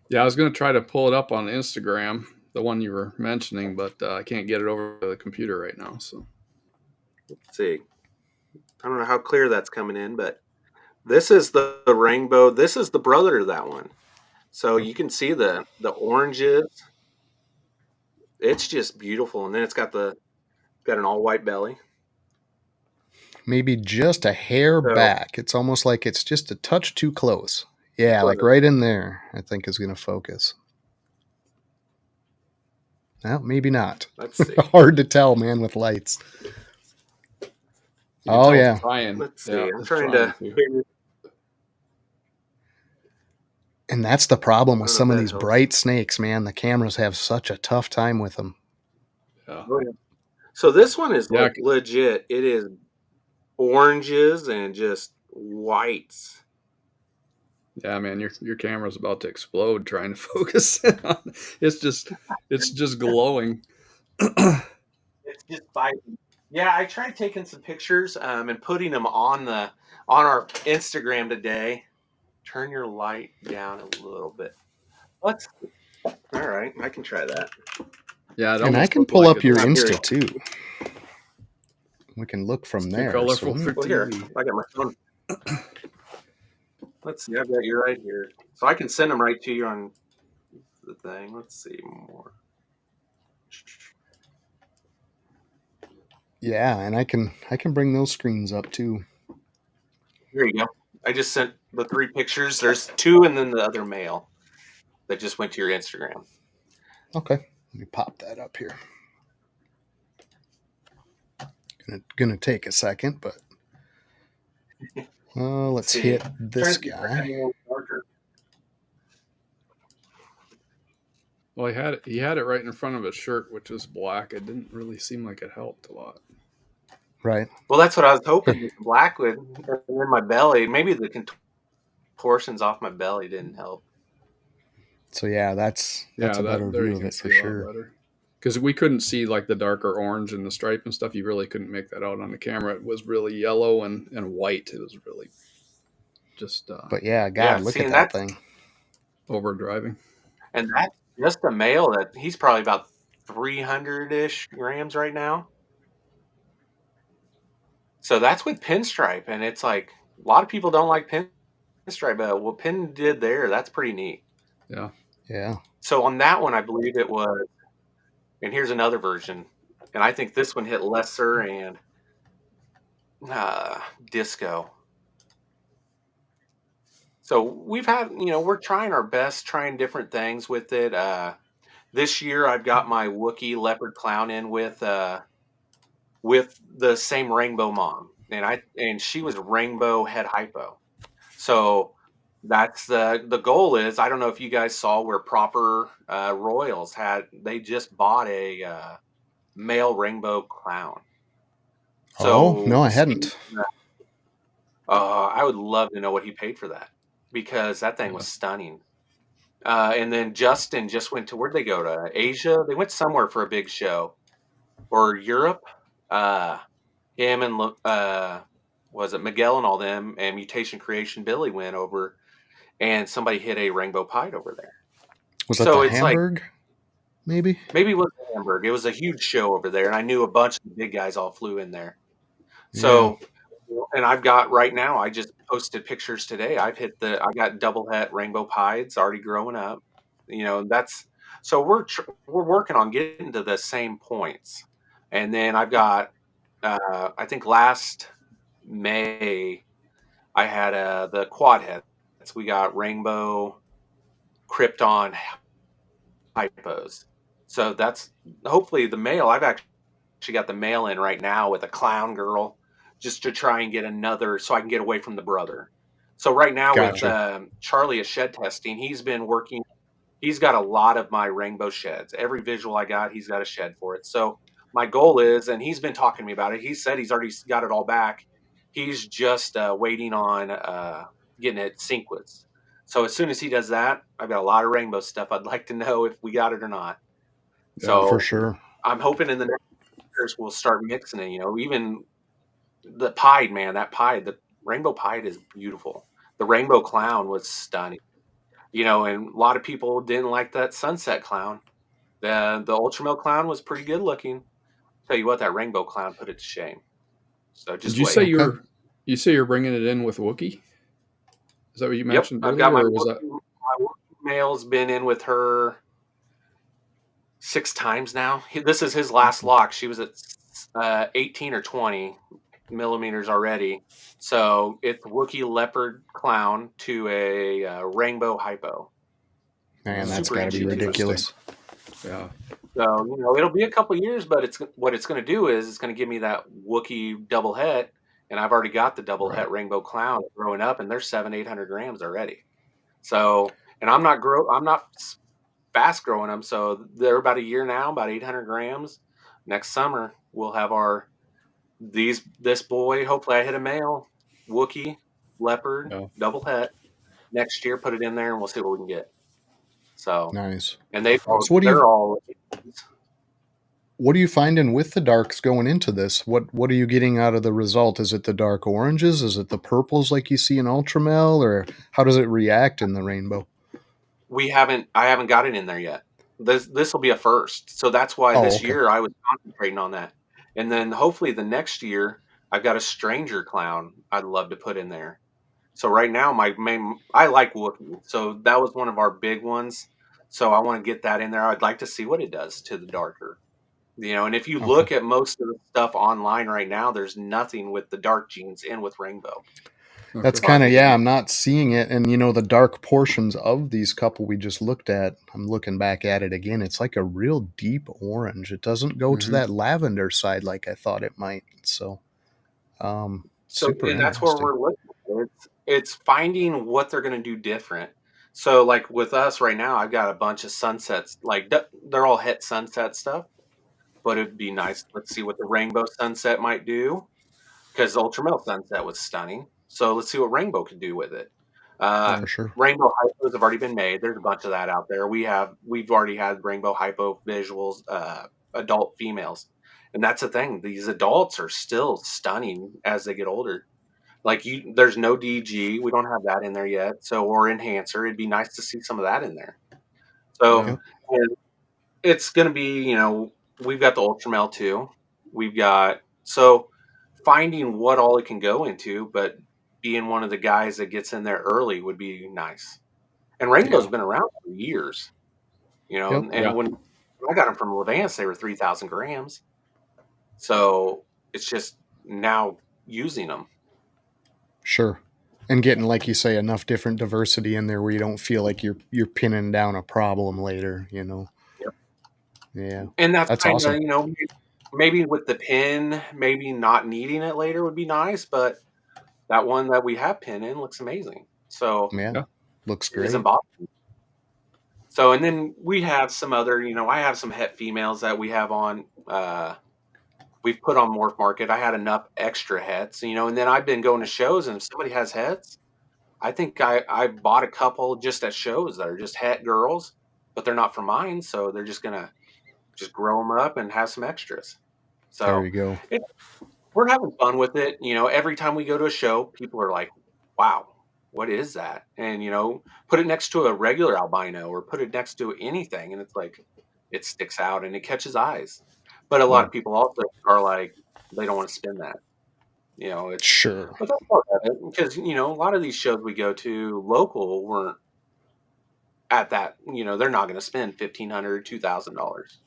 Yeah, I was going to try to pull it up on Instagram, the one you were mentioning, but I can't get it over the computer right now. So let's see. I don't know how clear that's coming in, but this is the rainbow. This is the brother of that one. So you can see the oranges. It's just beautiful. And then it's got an all white belly. Maybe just a hair back. It's almost like it's just a touch too close. Yeah, like right in there, I think is going to focus. Well, maybe not. Let's see. Hard to tell, man, with lights. Oh, yeah. Let's see. I'm trying to figure. And that's the problem with some of these bright snakes, man. The cameras have such a tough time with them. Yeah. So this one is legit. It is oranges and just whites. Yeah, man, your camera's about to explode trying to focus. It's just glowing. It's just vibrant. Yeah, I tried taking some pictures and putting them on our Instagram today. Turn your light down a little bit. All right, I can try that. Yeah, and I can pull up your Insta too. We can look from there. Colorful for here, I got my phone. Let's see, I've got you right here, so I can send them right to you on the thing. Let's see more. Yeah, and I can bring those screens up too. Here you go. I just sent the 3 pictures. There's 2 and then the other male that just went to your Instagram. Okay, let me pop that up here. Gonna take a second, but let's hit this guy. Well, he had it right in front of his shirt, which was black. It didn't really seem like it helped a lot. Right. Well, that's what I was hoping with the black would. And then my belly, maybe the contortions off my belly didn't help. So yeah, that's a better view of it for sure. Because we couldn't see like the darker orange and the stripe and stuff. You really couldn't make that out on the camera. It was really yellow and white. It was really just. But yeah, God, look at that thing. Overdriving. And that's just a male that he's probably about 300-ish grams right now. So that's with pinstripe, and it's like a lot of people don't like pinstripe, but what Pin did there, that's pretty neat. Yeah. Yeah. So on that one, I believe it was, and here's another version, and I think this one hit lesser and disco. So we've had, we're trying our best, trying different things with it. This year, I've got my Wookiee leopard clown in with the same rainbow mom. and she was rainbow head hypo. So that's the goal is, I don't know if you guys saw where Proper Royals they just bought a male rainbow clown. Oh, no, So I hadn't. I would love to know what he paid for that, because that thing was stunning. And then Justin just went to, where'd they go, to Asia? They went somewhere for a big show, or Europe. Him and was it Miguel and all them, and Mutation Creation Billy went over, and somebody hit a rainbow pied over there. Was that So the it's like, Hamburg? Maybe it was Hamburg. It was a huge show over there, and I knew a bunch of the big guys all flew in there. Yeah. So, and I've got right now, I just posted pictures today. I got double het rainbow pieds already growing up. So we're working on getting to the same points. And then I've got, I think last May, I had the quad heads. We got rainbow Krypton hypos. So that's hopefully the male. I've actually got the male in right now with a clown girl, just to try and get another, so I can get away from the brother. So right now with Charlie is shed testing, he's been working. He's got a lot of my rainbow sheds. Every visual I got, he's got a shed for it. So my goal is, and he's been talking to me about it, he said he's already got it all back. He's just waiting on getting it sequenced. So as soon as he does that, I've got a lot of rainbow stuff. I'd like to know if we got it or not. So for sure. I'm hoping in the next years we'll start mixing it. Even the pied, man, the rainbow pied is beautiful. The rainbow clown was stunning. And a lot of people didn't like that sunset clown. The ultramel clown was pretty good looking. Tell you what, that rainbow clown put it to shame. So just Did you wait. say you say you're bringing it in with Wookie? Is that what you mentioned? I've got my Wookie male's been in with her 6 times now. This is his last lock. She was at 18 or 20 millimeters already. So it's Wookie leopard clown to a rainbow hypo. Man, that's got to be ridiculous. Yeah. So, it'll be a couple years, but what it's going to do is it's going to give me that Wookie double het, and I've already got the double het rainbow clown growing up, and they're 700-800 grams already. So, and I'm not fast growing them, so they're about a year now, about 800 grams. Next summer we'll have this boy. Hopefully, I hit a male Wookie leopard double het next year. Put it in there, and we'll see what we can get. So nice. And they're all. What are you finding with the darks going into this? What are you getting out of the result? Is it the dark oranges? Is it the purples like you see in ultramel, or how does it react in the rainbow? I haven't got it in there yet. This will be a first, so that's why this year I was concentrating on that, and then hopefully the next year I've got a stranger clown I'd love to put in there. So right now, I like Wookie. So that was one of our big ones. So I want to get that in there. I'd like to see what it does to the darker. And if you look at most of the stuff online right now, there's nothing with the dark genes in with rainbow. That's kind of, I'm not seeing it. And, the dark portions of these couple we just looked at, I'm looking back at it again. It's like a real deep orange. It doesn't go to that lavender side like I thought it might. So, super and that's where we're looking. It's finding what they're going to do different. So like with us right now, I've got a bunch of sunsets, like they're all het sunset stuff, but it'd be nice. Let's see what the rainbow sunset might do, because the ultramel sunset was stunning. So let's see what rainbow can do with it. For sure. Rainbow hypos have already been made. There's a bunch of that out there. We've already had rainbow hypo visuals, adult females. And that's the thing. These adults are still stunning as they get older. Like there's no DG. We don't have that in there yet. So, or enhancer. It'd be nice to see some of that in there. So, and it's going to be, we've got the ultramel too. So finding what all it can go into, but being one of the guys that gets in there early would be nice. And rainbow's been around for years, and when I got them from Levance, they were 3,000 grams. So it's just now using them. Sure. And getting, like you say, enough different diversity in there where you don't feel like you're pinning down a problem later, Yep. Yeah. And that's awesome. maybe with the pin, maybe not needing it later would be nice, but that one that we have pin in looks amazing. So Yeah, looks it isn't great. bothering. So, and then we have some other, I have some het females that we have on, we've put on Morph Market. I had enough extra hets, and then I've been going to shows, and if somebody has hets, I think I bought a couple just at shows that are just het girls, but they're not for mine, so they're just gonna just grow them up and have some extras. There So you go. we're having fun with it. Every time we go to a show, people are like, "Wow, what is that?" And put it next to a regular albino or put it next to anything, and it's like it sticks out and it catches eyes. But a lot of people also are like, they don't want to spend that. It's Sure. but that's part of it because a lot of these shows we go to local weren't at that. They're not going to spend $1,500, $2,000.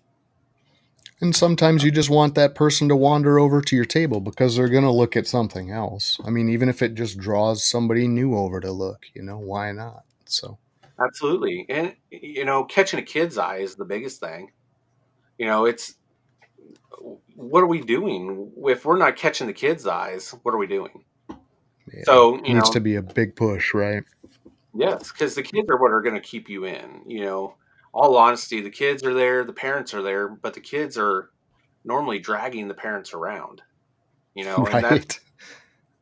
And sometimes you just want that person to wander over to your table because they're going to look at something else. I mean, even if it just draws somebody new over to look, why not? So, Absolutely, and catching a kid's eye is the biggest thing. It's what are we doing if we're not catching the kids' eyes? What are we doing? yeah, So needs to be a big push, right? yes, because the kids are what are going to keep you in. All honesty, the kids are there, the parents are there, but the kids are normally dragging the parents around. And that Right.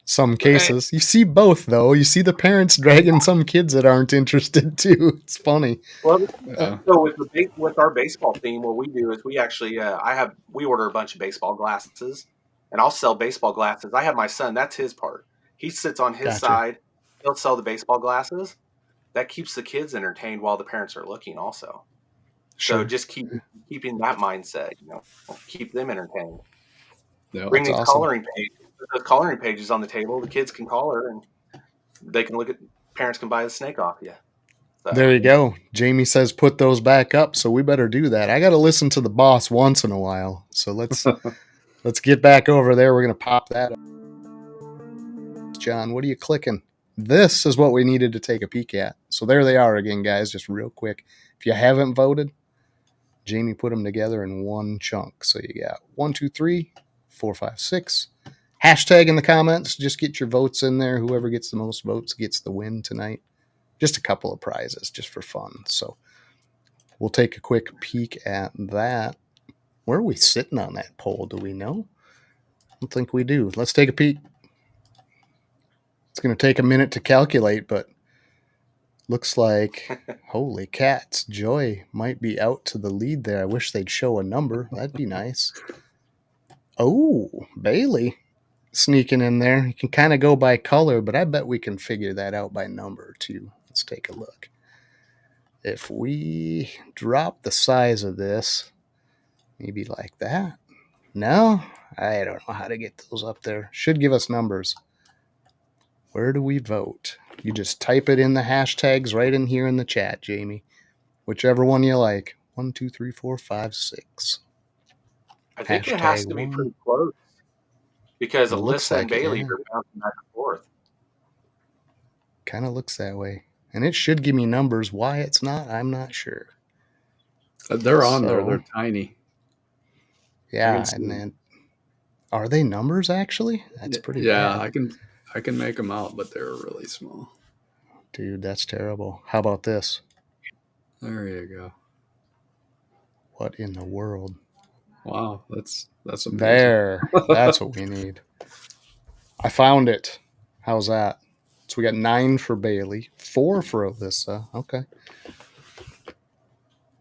Some cases. You see both, though. You see the parents dragging some kids that aren't interested, too. It's funny. well, so with our baseball team, what we do is we actually we order a bunch of baseball glasses, and I'll sell baseball glasses. I have my son. That's his part. He sits on his Gotcha. side. He'll sell the baseball glasses. That keeps the kids entertained while the parents are looking also. Sure. So just keeping that mindset, keep them entertained. Yeah, Bring these awesome. coloring pages. Put those coloring pages on the table. The kids can color and they can look at. Parents can buy the snake off you. So. There you go. Jamie says put those back up, so we better do that. I got to listen to the boss once in a while. So let's get back over there. We're gonna pop that up. John, what are you clicking? This is what we needed to take a peek at. So there they are again, guys. Just real quick. If you haven't voted, Jamie put them together in one chunk. So you got 1, 2, 3, 4, 5, 6. Hashtag in the comments. Just get your votes in there. Whoever gets the most votes gets the win tonight. Just a couple of prizes just for fun. So we'll take a quick peek at that. Where are we sitting on that poll? Do we know? I don't think we do. Let's take a peek. It's going to take a minute to calculate, but looks like, holy cats, Joy might be out to the lead there. I wish they'd show a number. That'd be nice. Oh, Bailey sneaking in there. You can kind of go by color, but I bet we can figure that out by number too. Let's take a look. If we drop the size of this, maybe like that. No, I don't know how to get those up there. Should give us numbers. Where do we vote? You just type it in the hashtags right in here in the chat, Jamie. Whichever one you like. 1, 2, 3, 4, 5, 6. I think it has to be pretty close because Alyssa and Bailey are bouncing back and forth. Kind of looks that way. And it should give me numbers. Why it's not, I'm not sure. They're on there. They're tiny. Yeah, and then are they numbers actually? That's pretty bad. I can make them out, but they're really small. Dude, that's terrible. How about this? There you go. What in the world? Wow, that's amazing. There. That's what we need. I found it. How's that? So we got 9 for Bailey, 4 for Alyssa. Okay.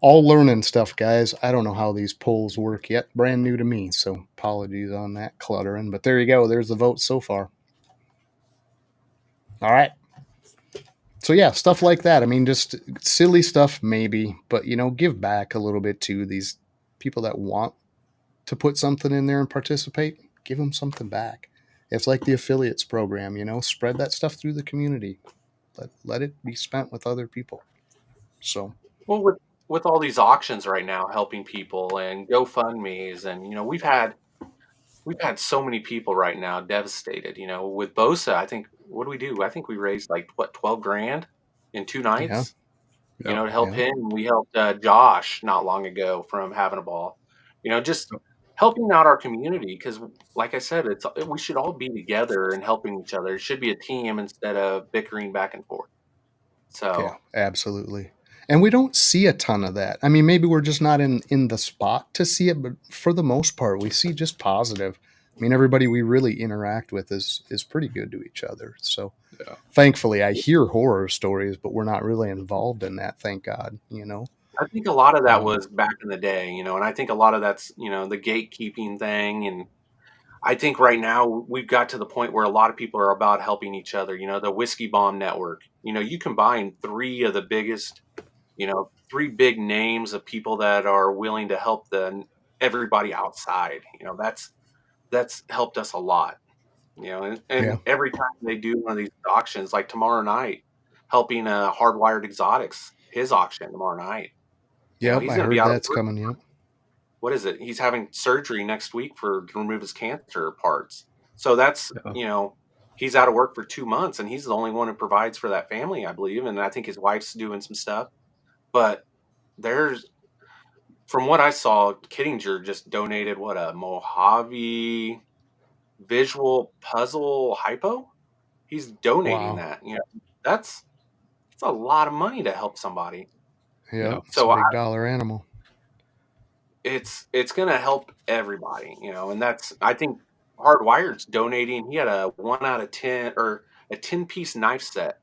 All learning stuff, guys. I don't know how these polls work yet. Brand new to me, so apologies on that cluttering. But there you go. There's the vote so far. All right. So yeah, stuff like that. I mean, just silly stuff maybe, but give back a little bit to these people that want to put something in there and participate. Give them something back. It's like the affiliates program, spread that stuff through the community. Let it be spent with other people. So, well, with all these auctions right now helping people and GoFundMe's, and we've had so many people right now devastated. With Bosa, I think what do we do? I think we raised like $12,000 in 2 nights. Yeah. To help him. We helped Josh not long ago from having a ball. Just helping out our community, because like I said, we should all be together and helping each other. It should be a team instead of bickering back and forth. Yeah, So absolutely. And we don't see a ton of that. I mean, maybe we're just not in the spot to see it, but for the most part, we see just positive. I mean, everybody we really interact with is pretty good to each other. So Yeah. thankfully, I hear horror stories, but we're not really involved in that. Thank God, I think a lot of that was back in the day, and I think a lot of that's, the gatekeeping thing. And I think right now we've got to the point where a lot of people are about helping each other. The Whiskey Bomb Network, you combine three of the biggest, three big names of people that are willing to help everybody outside. That's helped us a lot. And Yeah. every time they do one of these auctions, like tomorrow night, helping Hardwired Exotics, his auction tomorrow night. Yep, He's I going to be heard out of that's work. coming. Yep. What is it? He's having surgery next week to remove his cancer parts. So that's, he's out of work for 2 months, and he's the only one who provides for that family, I believe. And I think his wife's doing some stuff. But from what I saw, Kittinger just donated a Mojave visual puzzle hypo. He's donating Wow. that. That's a lot of money to help somebody. Yep. It's a So big dollar animal. it's going to help everybody, and that's, I think, Hardwired's donating. He had a 1 out of 10 or a 10-piece knife set.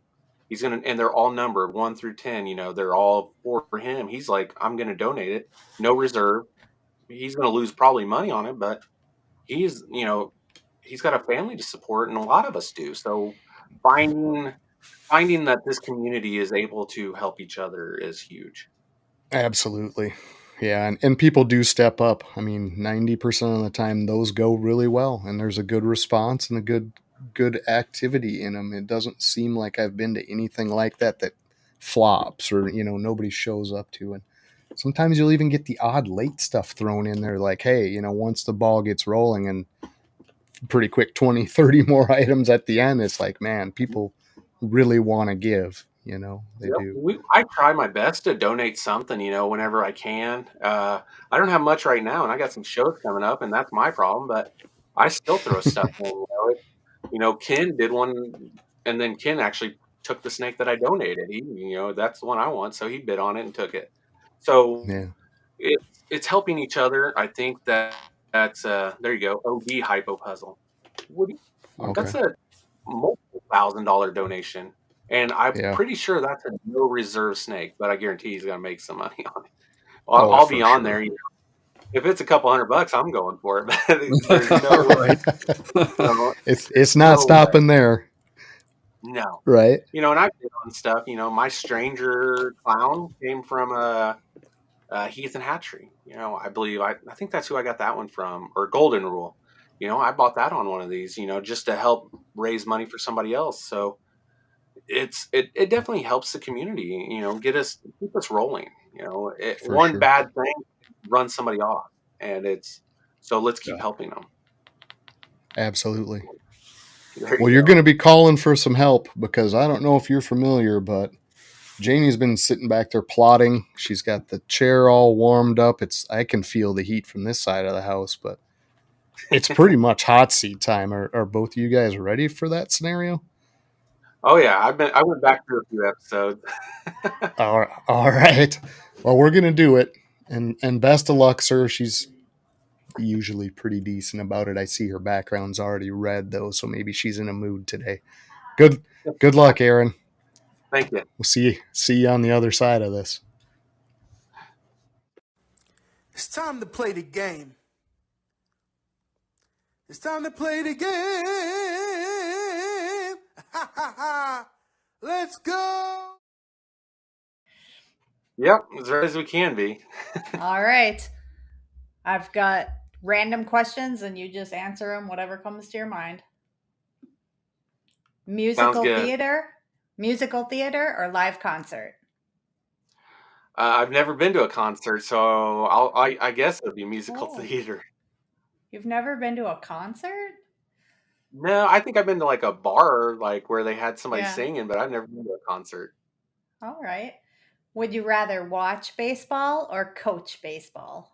He's going to, and they're all numbered 1 through 10. They're all for him. He's like, I'm going to donate it, no reserve. He's going to lose probably money on it, but he's he's got a family to support, and a lot of us do. So finding that this community is able to help each other is huge. Absolutely. Yeah, and people do step up. I mean, 90% of the time those go really well, and there's a good response and a good activity in them. It doesn't seem like I've been to anything like that flops or nobody shows up to. And sometimes you'll even get the odd late stuff thrown in there, like, hey, once the ball gets rolling and pretty quick 20, 30 more items at the end, it's like, man, people really want to give. They do. I try my best to donate something, whenever I can. I don't have much right now, and I got some shows coming up, and that's my problem. But I still throw stuff in. Ken did one, and then Ken actually took the snake that I donated. That's the one I want, so he bid on it and took it. So Yeah. it's helping each other. I think that's there you go. OD hypo puzzle. That's Okay. a multiple $1,000 donation. And I'm Yeah. pretty sure that's a no reserve snake, but I guarantee he's going to make some money on it. Oh, I'll be for on sure. there. If it's a couple $100, I'm going for it. There's no Right. It's not stopping there. No. Right. And I've been on stuff. My stranger clown came from Heath and Hatchery. I believe I think that's who I got that one from, or Golden Rule. I bought that on one of these. Just to help raise money for somebody else. So it definitely helps the community, keep us rolling. One sure. bad thing runs somebody off, and so let's keep helping them. Absolutely. Well, you're going to be calling for some help, because I don't know if you're familiar, but Janie's been sitting back there plotting. She's got the chair all warmed up. I can feel the heat from this side of the house, but it's pretty much hot seat time. Are both of you guys ready for that scenario? Oh yeah, I went back through a few episodes. All right. Well, we're gonna do it, and best of luck, sir. She's usually pretty decent about it. I see her background's already red though, so maybe she's in a mood today. Good luck, Aaron. Thank you. We'll see you on the other side of this. It's time to play the game. It's time to play the game. Let's go. Yep, as ready as we can be. All right. I've got random questions, and you just answer them, whatever comes to your mind. Musical theater, or live concert? I've never been to a concert, so I guess it would be musical theater. You've never been to a concert? No, I think I've been to like a bar, like where they had somebody singing, but I've never been to a concert. All right. Would you rather watch baseball or coach baseball?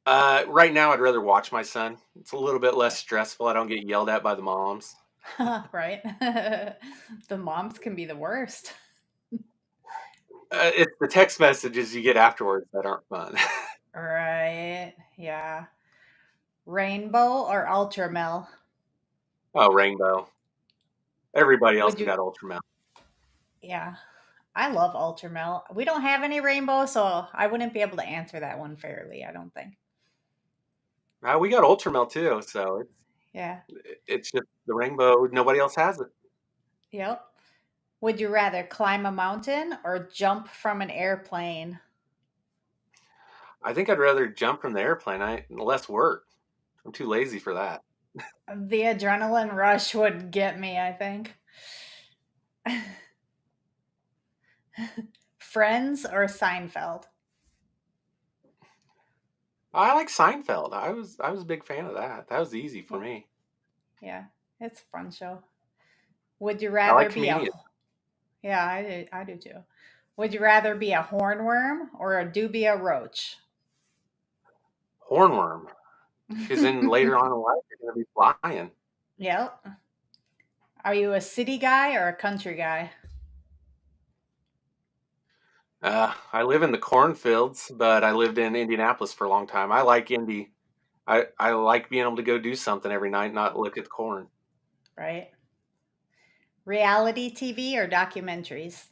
Right now, I'd rather watch my son. It's a little bit less stressful. I don't get yelled at by the moms. Right? The moms can be the worst. It's the text messages you get afterwards that aren't fun. Right. Yeah. Rainbow or ultramel? Oh, rainbow. Everybody else Would has you? got ultramel. Yeah. I love ultramel. We don't have any rainbow, so I wouldn't be able to answer that one fairly, I don't think. We got ultramel too, so Yeah. it's just the rainbow. Nobody else has it. Yep. Would you rather climb a mountain or jump from an airplane? I think I'd rather jump from the airplane. Less work. I'm too lazy for that. The adrenaline rush would get me, I think. Friends or Seinfeld? I like Seinfeld. I was a big fan of that. That was easy for me. Yeah, it's a fun show. Would you I rather like be a comedians. Yeah, I do too. Would you rather be a hornworm or a dubia roach? Hornworm, because then later on in life you're gonna be flying. Yep. Are you a city guy or a country guy? I live in the cornfields, but I lived in Indianapolis for a long time. I like Indy. I like being able to go do something every night, not look at the corn. Right. Reality TV or documentaries?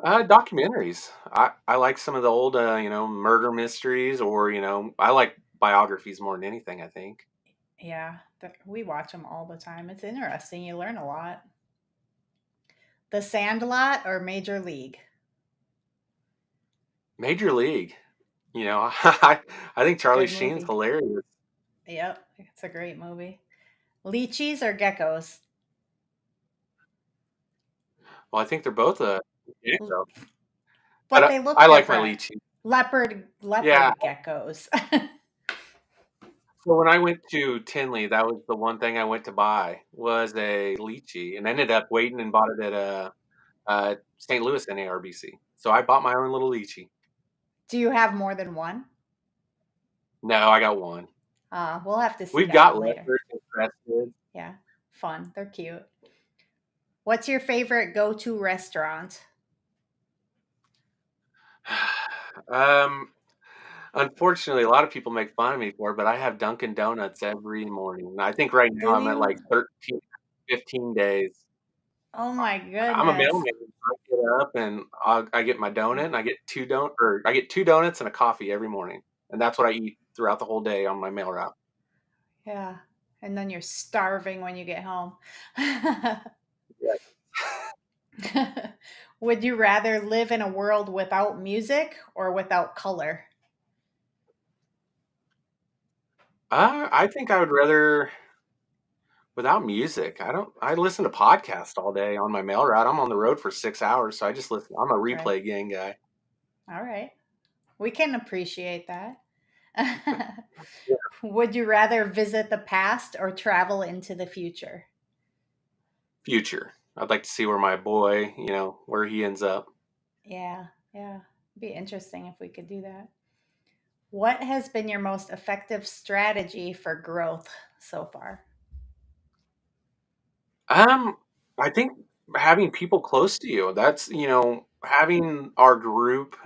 Documentaries. I like some of the old, murder mysteries, or I like biographies more than anything. I think Yeah, we watch them all the time. It's interesting. You learn a lot. The Sandlot or Major League? Major League. I think Charlie Good Sheen's movie. hilarious. Yep, it's a great movie. Lychees or geckos? Well, I think they're both L- so. But But they I look like my different. lychee. Yeah. Leopard geckos. So when I went to Tinley, that was the one thing I went to buy was a lychee, and ended up waiting and bought it at St. Louis NARBC. So I bought my own little lychee. Do you have more than one? No, I got one. We'll have to see We've that got one later. leopards and crested. Yeah, fun. They're cute. What's your favorite go-to restaurant? Um, Unfortunately, a lot of people make fun of me for it, but I have Dunkin' Donuts every morning. I think right now Do I'm at like you? 13, 15 days. Oh my I'm a goodness. mailman. I get up and I get my donut, and I get two donuts and a coffee every morning, and that's what I eat throughout the whole day on my mail route. Yeah. And then you're starving when you get home. Yeah. Would you rather live in a world without music or without color? I think I would rather without music. I listen to podcasts all day on my mail route. I'm on the road for 6 hours, so I just listen. I'm a Right. replay gang guy. All right. We can appreciate that. Yeah. Would you rather visit the past or travel into the future? Future. I'd like to see where my boy, where he ends up. Yeah, yeah. It'd be interesting if we could do that. What has been your most effective strategy for growth so far? Um, I think having people close to you. That's having our group.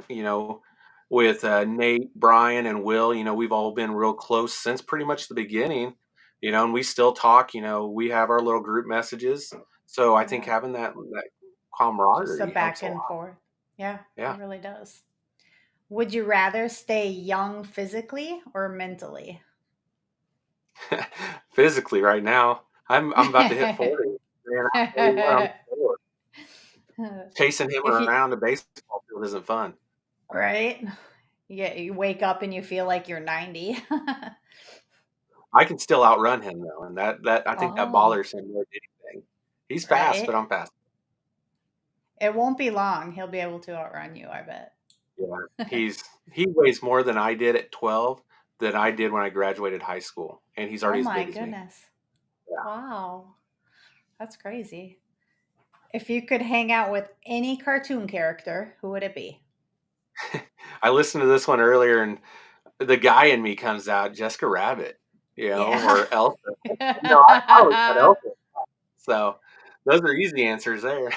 With Nate, Brian, and Will. We've all been real close since pretty much the beginning. And we still talk. We have our little group messages. So I think Yeah, having that just a camaraderie back helps a and lot. forth. Yeah, it Yeah. really does. Would you rather stay young physically or mentally? Physically, right now, I'm about to hit 40. Man, I'm 41. I'm 4. Chasing him If you around a baseball field isn't fun. right, you wake up and you feel like you're 90. I can still outrun him though, and that I think that Oh, bothers him more than anything. He's fast, but right. I'm fast. It won't be long. He'll be able to outrun you, I bet. Yeah, he weighs more than I did at 12 than I did when I graduated high school, and he's Oh already as my big as me. goodness. Wow. That's crazy. If you could hang out with any cartoon character, who would it be? I listened to this one earlier, and the guy in me comes out, Jessica Rabbit, or Elsa. I always said Elsa. So those are easy answers there.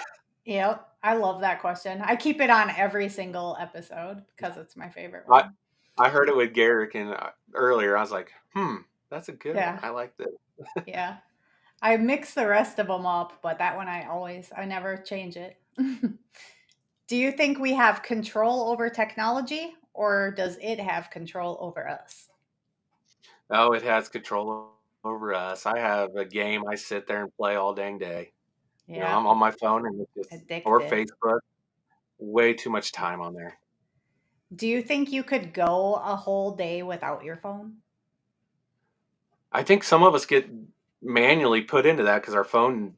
Yep. I love that question. I keep it on every single episode because it's my favorite one. I heard it with Garrick and earlier. I was like, that's a good one. I like that. Yeah. I mix the rest of them up, but that one I never change it. Do you think we have control over technology, or does it have control over us? Oh, it has control over us. I have a game I sit there and play all dang day. Yeah. I'm on my phone and it's just, or Addicted. Facebook. Way too much time on there. Do you think you could go a whole day without your phone? I think some of us get manually put into that because our phone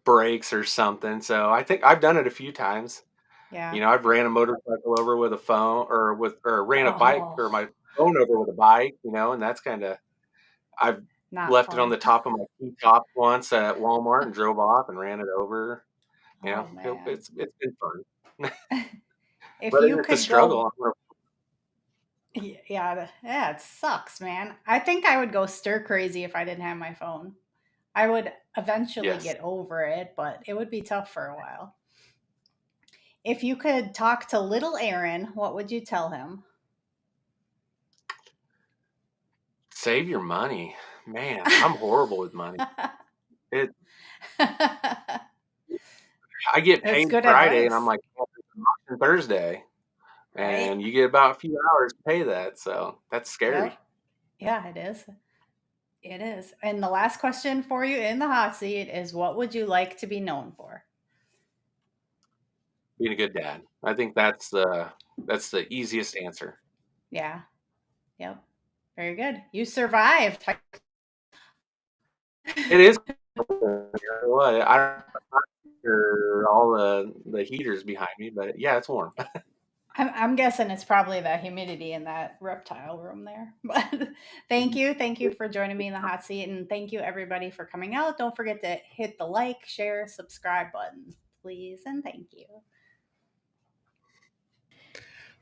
breaks or something. So I think I've done it a few times. Yeah. I've ran a motorcycle over with a phone or ran a bike or Oh, my phone over with a bike, and that's I've not left it on fun. the top of my key top once at Walmart and drove off and ran it over. Oh man. It's been fun. If But you it's a could go, struggle. yeah, it sucks, man. I think I would go stir crazy if I didn't have my phone. I would eventually Yes. get over it, but it would be tough for a while. If you could talk to little Aaron, what would you tell him? Save your money. Man, I'm horrible with money. It I get That's paid good Friday and I'm advice, like, "Well, there's an auction Thursday," right? and you get about a few hours to pay that, so that's scary. Yep. Yeah, it is. It is. And the last question for you in the hot seat is, what would you like to be known for? Being a good dad. I think that's the easiest answer. Yeah. Yep. Very good. You survived. It is what I don't hear all the heaters behind me, but yeah, it's warm. I'm guessing it's probably the humidity in that reptile room there. But thank you for joining me in the hot seat, and thank you everybody for coming out. Don't forget to hit the like, share, subscribe button, please, and thank you.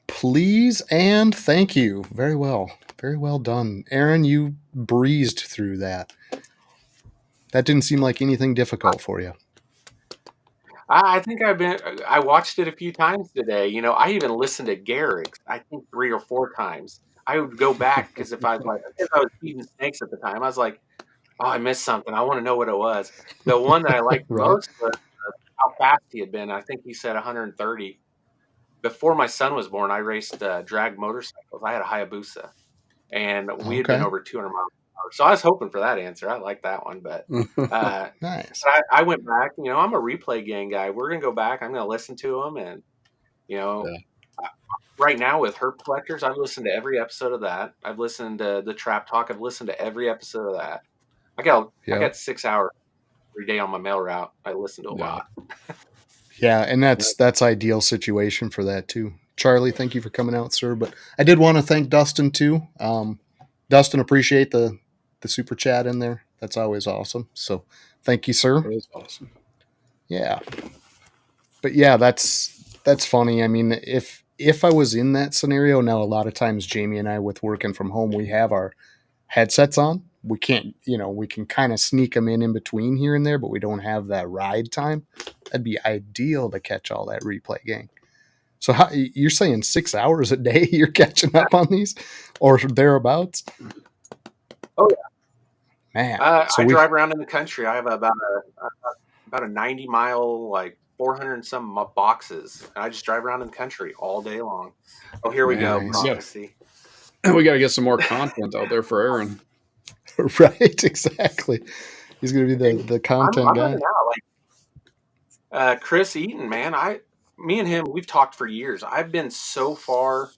Please and thank you. Very well. Very well done. Aaron, you breezed through that. That didn't seem like anything difficult for you. I think I watched it a few times today. I even listened to Garrick's, I think 3 or 4 times. I would go back because if I was feeding snakes at the time, I was like, "Oh, I missed something. I wanna know what it was." The one that I liked the Right. most was how fast he had been. I think he said 130. Before my son was born, I raced, drag motorcycles. I had a Hayabusa, and we had been Okay. over 200 miles an hour. So I was hoping for that answer. I like that one, but, Nice. I went back. I'm a replay gang guy. We're gonna go back. I'm gonna listen to them, and you know, Yeah. uh, right now with Herp Collectors, I've listened to every episode of that. I've listened to the Trap Talk. I've listened to every episode of that. I Yeah. got 6 hours every day on my mail route. I listen to a lot. Yeah, and that's ideal situation for that too. Charlie, thank you for coming out, sir. But I did want to thank Dustin too. Dustin, appreciate the super chat in there. That's always awesome. So thank you, sir. That was awesome. Yeah. But yeah, that's funny. I mean, if I was in that scenario, now a lot of times Jamie and I with working from home, we have our headsets on. We can't, we can kind of sneak them in between here and there, but we don't have that ride time. That'd be ideal to catch all that replay gang. So how, you're saying 6 hours a day you're catching up on these or thereabouts? Oh yeah, Man. I drive around in the country. I have about a 90-mile, like 400 and some boxes, and I just drive around in the country all day long. Oh, here we go, Nice. prophecy. We got to get some more content out there for Aaron. Right, exactly. He's going to be the content I'm guy. running out. Like Chris Eaton, man, me and him, we've talked for years. I've been so far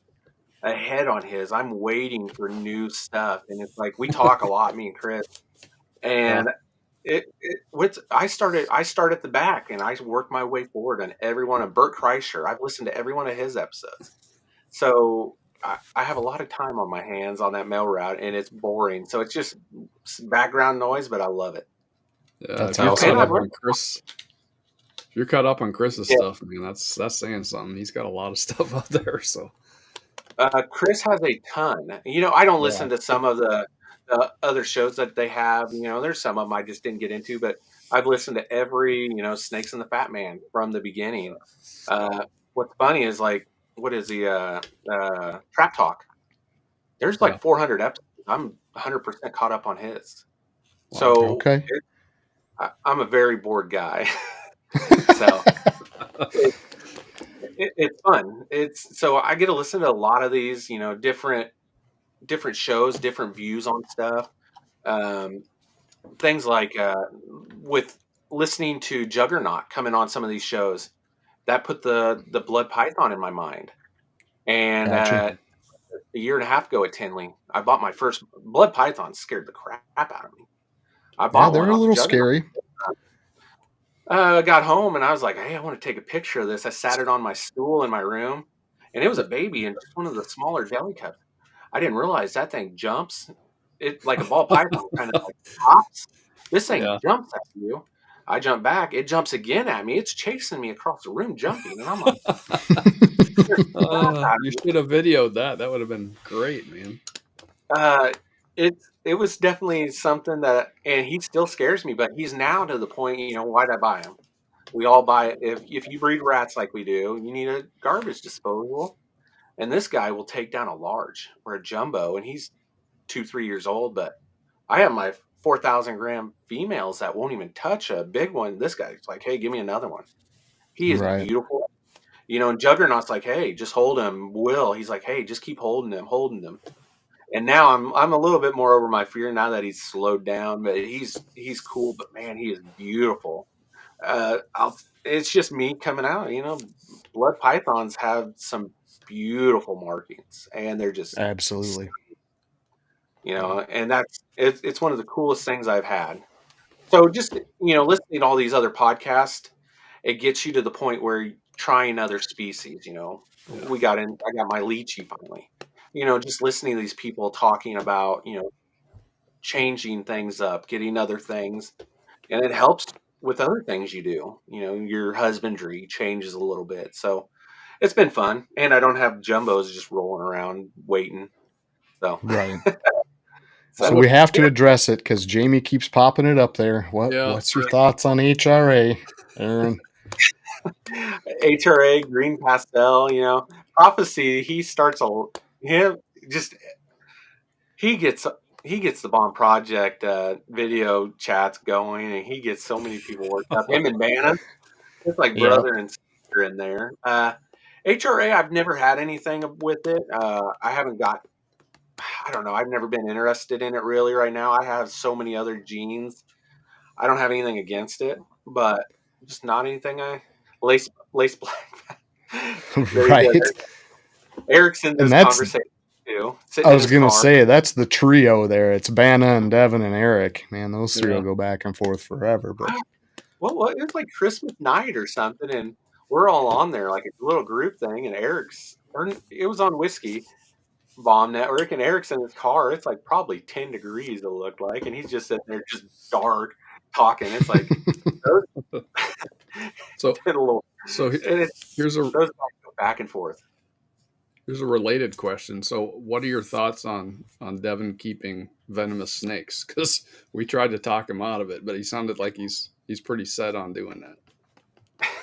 ahead on his. I'm waiting for new stuff, and it's like we talk a lot, me and Chris, and I started at the back, and I worked my way forward on every one of Bert Kreischer. I've listened to every one of his episodes, so I have a lot of time on my hands on that mail route, and it's boring. So it's just background noise, but I love it. Yeah, if you're caught up on Chris's stuff, man, that's saying something. He's got a lot of stuff out there. So Chris has a ton. I don't Yeah. listen to some of the other shows that they have. There's some of them I just didn't get into, but I've listened to every, Snakes and the Fat Man from the beginning. What's funny is like, what is the Trap Talk? There's Yeah. like 400 episodes. I'm 100% caught up on his. Wow. So Okay. I'm a very bored guy. So it's fun. So I get to listen to a lot of these, different shows, different views on stuff. Um, Things like with listening to Juggernaut coming on some of these shows, that put the Blood Python in my mind. And Gotcha. a year and a half ago at Tinley, I bought my first Blood Python. Scared the crap out of me. I Yeah, bought one they're a off of little Juggernaut. scary. I got home and I was like, hey, I want to take a picture of this. I sat it on my stool in my room, and it was a baby in just one of the smaller deli cups. I didn't realize that thing jumps. It like a ball python kind of like hops. This thing Yeah. jumps at you. I jump back. It jumps again at me. It's chasing me across the room, jumping, and I'm like, You should have videoed that. That would have been great, man. it was definitely something that, and he still scares me, but he's now to the point. Why'd I buy him? We all buy it. If you breed rats like we do, you need a garbage disposal. And this guy will take down a large or a jumbo, and he's 2-3 years old. But I have my 4,000 gram females that won't even touch a big one. This guy's like, hey, give me another one. He is Right. beautiful. And Juggernaut's like, hey, just hold him. He's like, hey, just keep holding him. And now I'm a little bit more over my fear now that he's slowed down, but he's cool. But man, he is beautiful. It's just me coming out. Blood pythons have some beautiful markings, and they're just Absolutely. and it's one of the coolest things I've had. So just listening to all these other podcasts, it gets you to the point where you're trying other species. I got my lychee finally. Just listening to these people talking about changing things up, getting other things, and it helps with other things you do. Your husbandry changes a little bit, so it's been fun. And I don't have jumbos just rolling around waiting. So Right. so So we have to address it because Jamie keeps popping it up there. What's your thoughts on HRA, Aaron? HRA, green pastel, prophecy. He starts he gets the bomb project video chats going, and he gets so many people worked up. Him and Bannon, it's like brother and sister in there. HRA, I've never had anything with it. I don't know. I've never been interested in it really right now. I have so many other genes. I don't have anything against it, but just not anything. Lace black. Right. Eric's in this conversation too. I was going to say, that's the trio there. It's Banna and Devin and Eric. Man, those three will go back and forth forever. But well, it was like Christmas night or something, and we're all on there like a little group thing, and it was on Whiskey Bomb Network, and Eric's in his car. It's like probably 10 degrees it looked like, and he's just sitting there just dark talking. It's like here's those guys go back and forth. Here's a related question. So what are your thoughts on Devin keeping venomous snakes? Because we tried to talk him out of it, but he sounded like he's pretty set on doing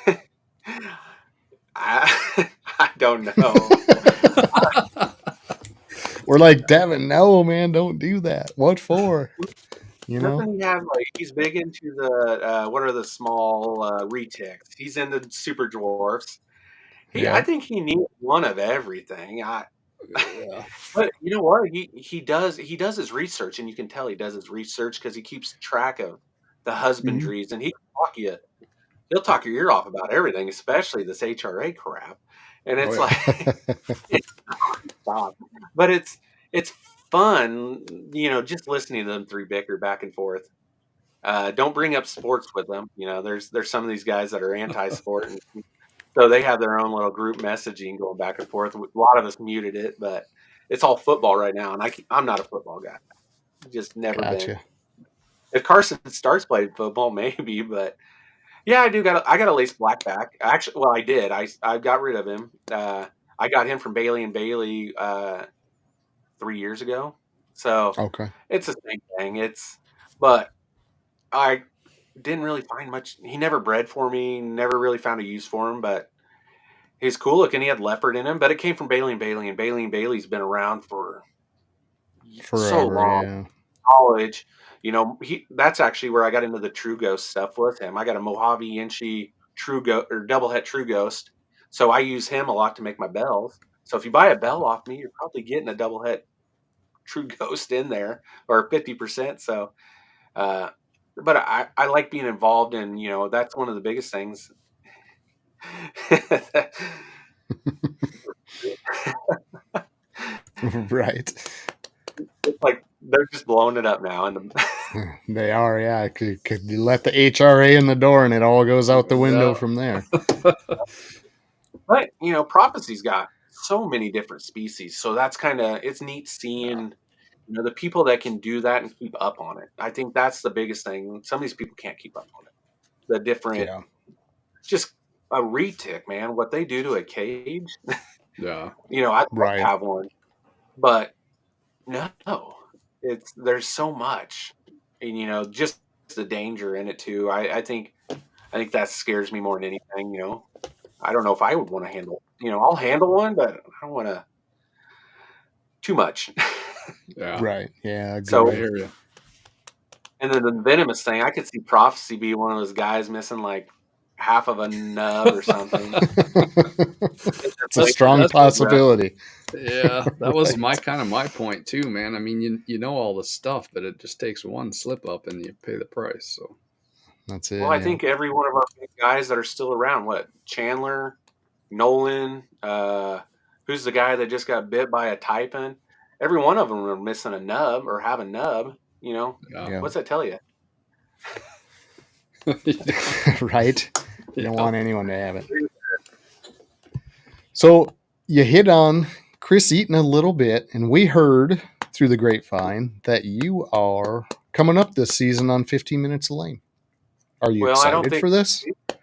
that. I don't know. We're like, Devin, no, man, don't do that. What for? Doesn't he have he's big into the what are the small retics? He's into super dwarfs. I think he needs one of everything. But you know what? He does his research, and you can tell he does his research because he keeps track of the husbandries, and he'll talk your ear off about everything, especially this HRA crap. And it's it's stop. But it's fun, just listening to them three bicker back and forth. Don't bring up sports with them. There's some of these guys that are anti-sport, and so they have their own little group messaging going back and forth. A lot of us muted it, but it's all football right now, and I'm not a football guy. Just never been. If Carson starts playing football, maybe, but yeah, I got a lace blackback. Actually, well, I did. I got rid of him. I I got him from Bailey and Bailey 3 years ago. So Okay. it's the same thing. But I didn't really find much. He never bred for me. Never really found a use for him. But he's cool looking. He had leopard in him, but it came from Bailey and Bailey, and Bailey and Bailey's been around for so Forever, long. yeah. College, that's actually where I got into the True Ghost stuff with him. I got a Mojave Inchi True Ghost or double het True Ghost, so I use him a lot to make my bells. So if you buy a bell off me, you're probably getting a double het True Ghost in there, or 50%. So, but I like being involved, and that's one of the biggest things. Right. It's like they're just blowing it up now, and They are, yeah. Could you let the HRA in the door and it all goes out the window Yeah. from there. but Prophecy's got so many different species, so that's it's neat seeing the people that can do that and keep up on it. I think that's the biggest thing. Some of these people can't keep up on it. The different, Yeah. just a retic, man, what they do to a cage. Yeah. I'd love Right. to have one, but no, there's so much, and just the danger in it too. I think that scares me more than anything. I don't know if I would want to handle. I'll handle one, but I don't want to too much. Yeah. Right. Yeah. So, I hear you. and then the venomous thing, I could see Prophecy be one of those guys missing like half of a nub or something. It's a strong possibility. Yeah, that was my point too, man. I mean, you know all the stuff, but it just takes one slip up and you pay the price. So That's it. Well, I yeah. think every one of our big guys that are still around, Chandler, Nolan, who's the guy that just got bit by a taipan? Every one of them are missing a nub or have a nub. Yeah. What's that tell you? Right? You don't want anyone to have it. So you hit on Chris Eaton a little bit, and we heard through the grapevine that you are coming up this season on 15 Minutes of Lame. Are you excited for this? I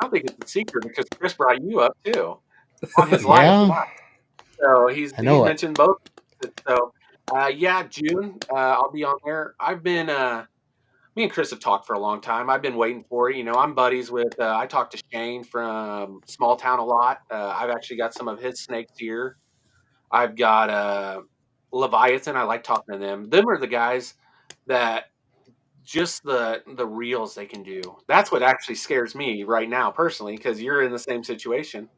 don't think it's a secret because Chris brought you up too on his live. So he's mentioned both. So June, I'll be on there. I've been me and Chris have talked for a long time. I've been waiting for it. I'm buddies with. I talk to Shane from Small Town a lot. I've actually got some of his snakes here. I've got Leviathan. I like talking to them. Them are the guys that just the reels they can do. That's what actually scares me right now personally, because you're in the same situation.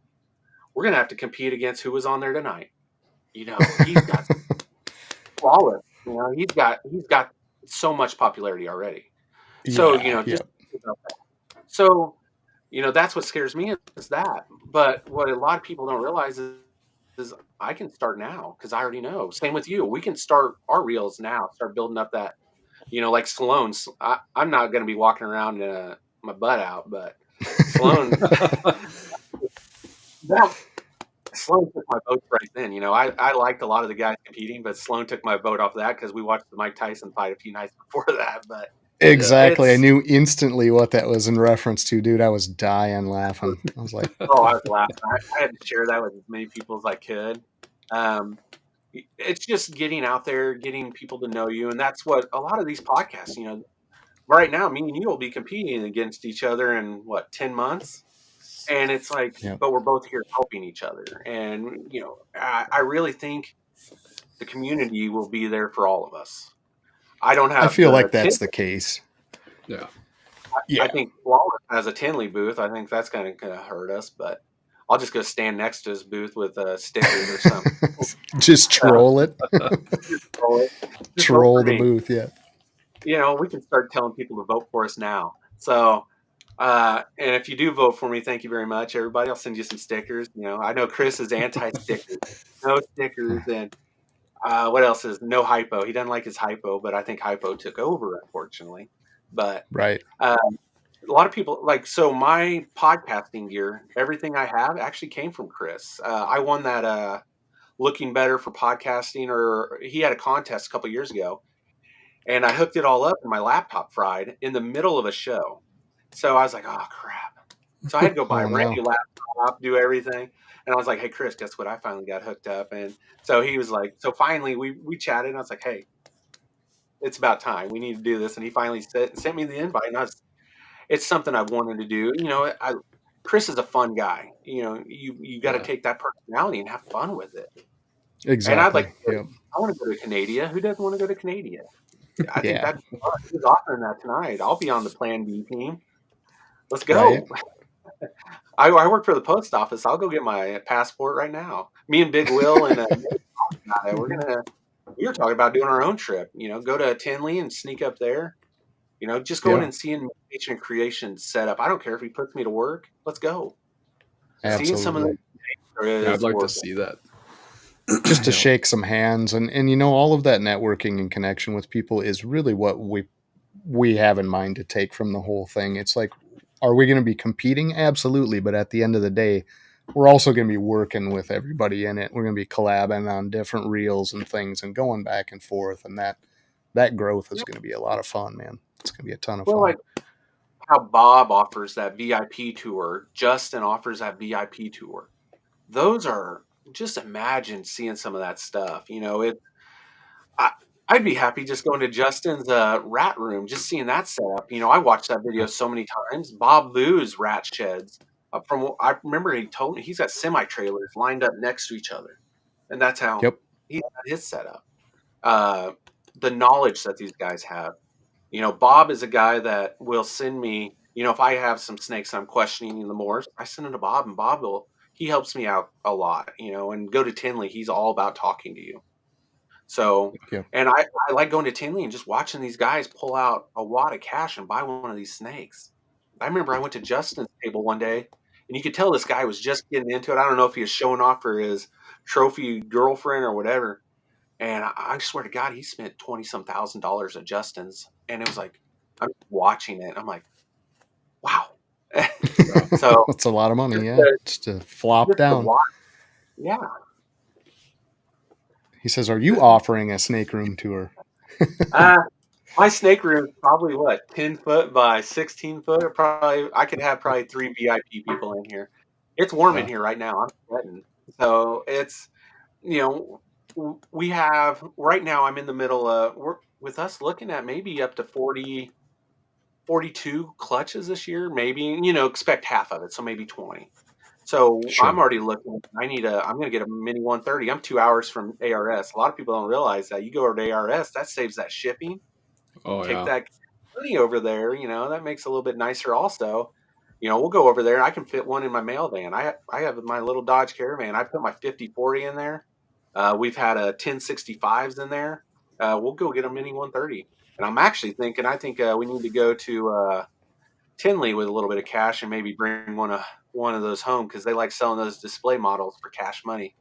We're gonna have to compete against who was on there tonight. He's got flawless. He's got so much popularity already. So so that's what scares me is that. But what a lot of people don't realize is I can start now because I already know. Same with you. We can start our reels now. Start building up that. Like Sloan's. I'm not going to be walking around my butt out, but Sloan. Sloan took my vote right then. I liked a lot of the guys competing, but Sloan took my vote off that because we watched the Mike Tyson fight a few nights before that. But exactly, I knew instantly what that was in reference to, dude. I was dying laughing. I was like, I was laughing. I had to share that with as many people as I could. It's just getting out there, getting people to know you, and that's what a lot of these podcasts. Right now, me and you will be competing against each other in 10 months. And it's like, but we're both here helping each other. And, I really think the community will be there for all of us. I feel like that's the case. Yeah. I think Lawler has a Tinley booth. I think that's going to hurt us, but I'll just go stand next to his booth with stickers or something. Just troll it. Just troll it. Troll the booth, yeah. We can start telling people to vote for us now. So, and if you do vote for me, thank you very much, everybody. I'll send you some stickers. I know Chris is anti-stickers, no stickers, and what else is no hypo? He doesn't like his hypo, but I think hypo took over, unfortunately. But right, a lot of people so my podcasting gear, everything I have actually came from Chris. I won that Looking Better for Podcasting, or he had a contest a couple years ago, and I hooked it all up, and my laptop fried in the middle of a show. So I was like, oh, crap. So I had to go buy a brand new laptop, do everything. And I was like, hey, Chris, guess what? I finally got hooked up. And so he was like, so finally we chatted. And I was like, hey, it's about time. We need to do this. And he finally sent me the invite. And it's something I've wanted to do. Chris is a fun guy. You got to Yeah. take that personality and have fun with it. And I'd like Exactly. to Yep. I want to go to Canada. Who doesn't want to go to Canada? I think Yeah. that'd be fun. He's offering that tonight. I'll be on the Plan B team. Let's Right. go. I work for the post office. I'll go get my passport right now. Me and Big Will and we were talking about doing our own trip. Go to Tinley and sneak up there. Just going Yeah. and seeing meditation and creation set up. I don't care if he puts me to work. Let's go. Seeing some of Absolutely. the Yeah, I'd like to worth it. see that. Just to Yeah. shake some hands and all of that networking and connection with people is really what we have in mind to take from the whole thing. It's like, are we going to be competing? Absolutely. But at the end of the day, we're also going to be working with everybody in it. We're going to be collabing on different reels and things and going back and forth. And that growth is going to be a lot of fun, man. It's going to be a ton of Well, fun. like how Bob offers that VIP tour, Justin offers that VIP tour. Those are just imagine seeing some of that stuff. I'd be happy just going to Justin's rat room, just seeing that setup. I watched that video so many times. Bob Lou's rat sheds. From what I remember, he told me he's got semi trailers lined up next to each other, and that's how Yep. he got his setup. The knowledge that these guys have. Bob is a guy that will send me. If I have some snakes I'm questioning in the morphs, I send them to Bob, and he helps me out a lot. And go to Tinley. He's all about talking to you. So, Yep. and I like going to Tinley and just watching these guys pull out a wad of cash and buy one of these snakes. I remember I went to Justin's table one day, and you could tell this guy was just getting into it. I don't know if he was showing off for his trophy girlfriend or whatever. And I swear to God, he spent $20,000 at Justin's, and it was like I'm watching it. I'm like, wow. So That's a lot of money. just Yeah. to, Just to flop just to down. watch, yeah. He says, are you offering a snake room tour? My snake room is probably 10 foot by 16 foot. I could have probably 3 VIP people in here. It's warm in Yeah. here right now. I'm sweating. So it's, we have right now. I'm in the middle of with us looking at maybe up to 42 clutches this year. Maybe expect half of it, so maybe 20. So Sure. I'm already looking. I'm going to get a mini 130. I'm 2 hours from ARS. A lot of people don't realize that you go over to ARS, that saves that shipping. Oh, Take yeah. that money over there, that makes it a little bit nicer also. We'll go over there. I can fit one in my mail van. I have my little Dodge Caravan. I put my 5040 in there. We've had a 1065s in there. We'll go get a mini 130. And I'm actually thinking, I think we need to go to Tinley with a little bit of cash and maybe bring one of those home because they like selling those display models for cash money.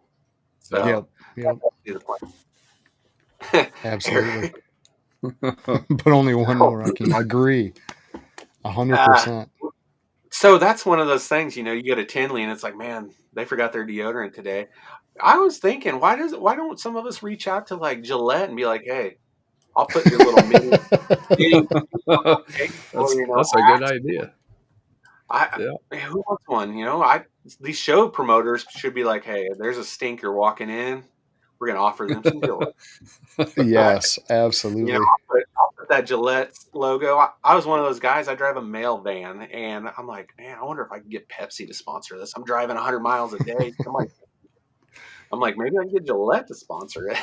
So Yep. that's the plan. Absolutely. But only one more. I can agree. 100%. So that's one of those things, you go to Tinley and it's like, man, they forgot their deodorant today. I was thinking, why don't some of us reach out to like Gillette and be like, hey, I'll put your little mini That's a good idea. Who wants one? These show promoters should be like, hey, there's a stinker walking in. We're gonna offer them some Gillette. Yes, absolutely. I'll put that Gillette logo. I was one of those guys. I drive a mail van, and I'm like, man, I wonder if I can get Pepsi to sponsor this. I'm driving 100 miles a day. I'm like, maybe I can get Gillette to sponsor it.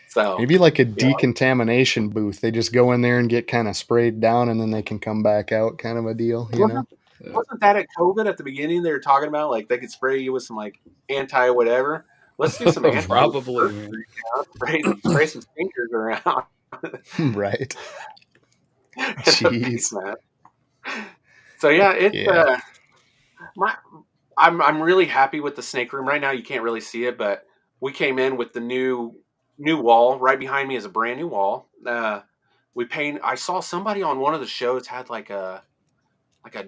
So maybe like a decontamination booth. They just go in there and get kind of sprayed down, and then they can come back out, kind of a deal. Wasn't that at COVID at the beginning? They were talking about like they could spray you with some like anti whatever. Let's do some anti. Probably. Spray some stinkers around. Right. Jeez. So yeah, I'm really happy with the snake room right now. You can't really see it, but we came in with the new wall. Right behind me is a brand new wall. I saw somebody on one of the shows had like a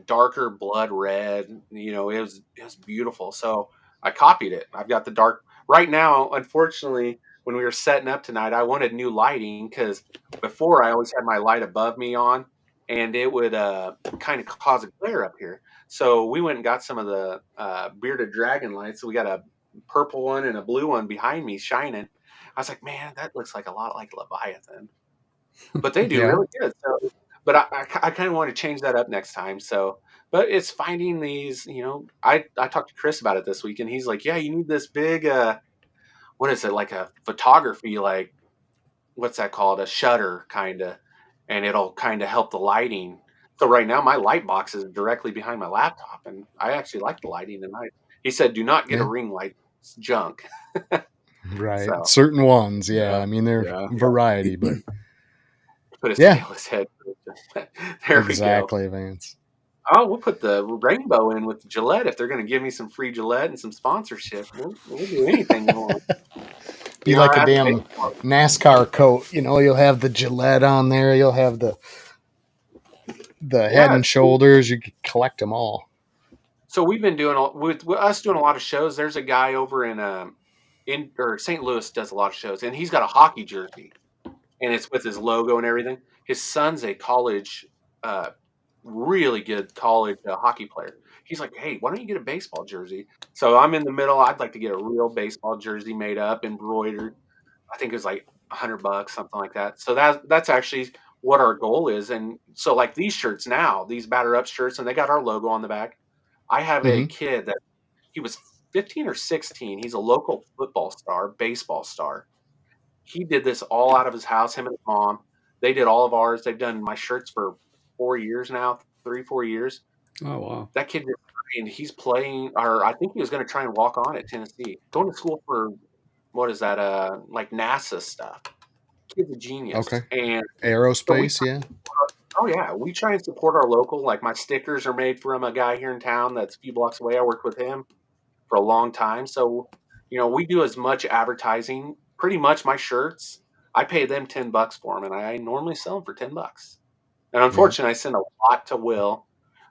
darker blood red. It was beautiful. So I copied it. I've got the dark right now. Unfortunately, when we were setting up tonight, I wanted new lighting because before I always had my light above me on, and it would kind of cause a glare up here. So we went and got some of the bearded dragon lights. So we got a purple one and a blue one behind me shining. I was like, man, that looks like a lot like Leviathan. But they do Yeah. really good. So, but I kind of want to change that up next time. So, but it's finding these, I talked to Chris about it this week, and he's like, yeah, you need this big, what is it, like a photography, like, what's that called? A shutter, kind of, and it'll kind of help the lighting. So right now my light box is directly behind my laptop, and I actually like the lighting. And he said, do not get a Yeah. ring light. It's junk. Right. So Certain ones. Yeah. Yeah. I mean, they're Yeah. variety, but put a yeah, scaleless head. There we go. exactly, Vance. Oh, we'll put the rainbow in with Gillette if they're going to give me some free Gillette and some sponsorship. We'll do anything you want. Be like I a have to damn pay for it. NASCAR coat. You'll have the Gillette on there. You'll have the head Yeah, and shoulders. You could collect them all. so we've been doing with us doing a lot of shows. There's a guy over in St. Louis does a lot of shows, and he's got a hockey jersey, and it's with his logo and everything. His son's a college, really good college hockey player. He's like, hey, why don't you get a baseball jersey? So I'm in the middle. I'd like to get a real baseball jersey made up, embroidered. I think it was like $100, something like that. So that's actually what our goal is. And so like these shirts now, these batter up shirts, and they got our logo on the back. I have a kid that he was 15 or 16. He's a local football star, baseball star. He did this all out of his house, him and his mom. They did all of ours. They've done my shirts for 4 years now, 3-4 years. Oh, wow. That kid, and he's playing, or I think he was going to try and walk on at Tennessee, going to school for, what is that, like NASA stuff. Kid's a genius. Okay. And Aerospace, yeah. oh yeah, we try and support our local. Like my stickers are made from a guy here in town that's a few blocks away. I worked with him for a long time. So, we do as much advertising. Pretty much my shirts, I pay them $10 for them, and I normally sell them for $10. And unfortunately, I send a lot to Will.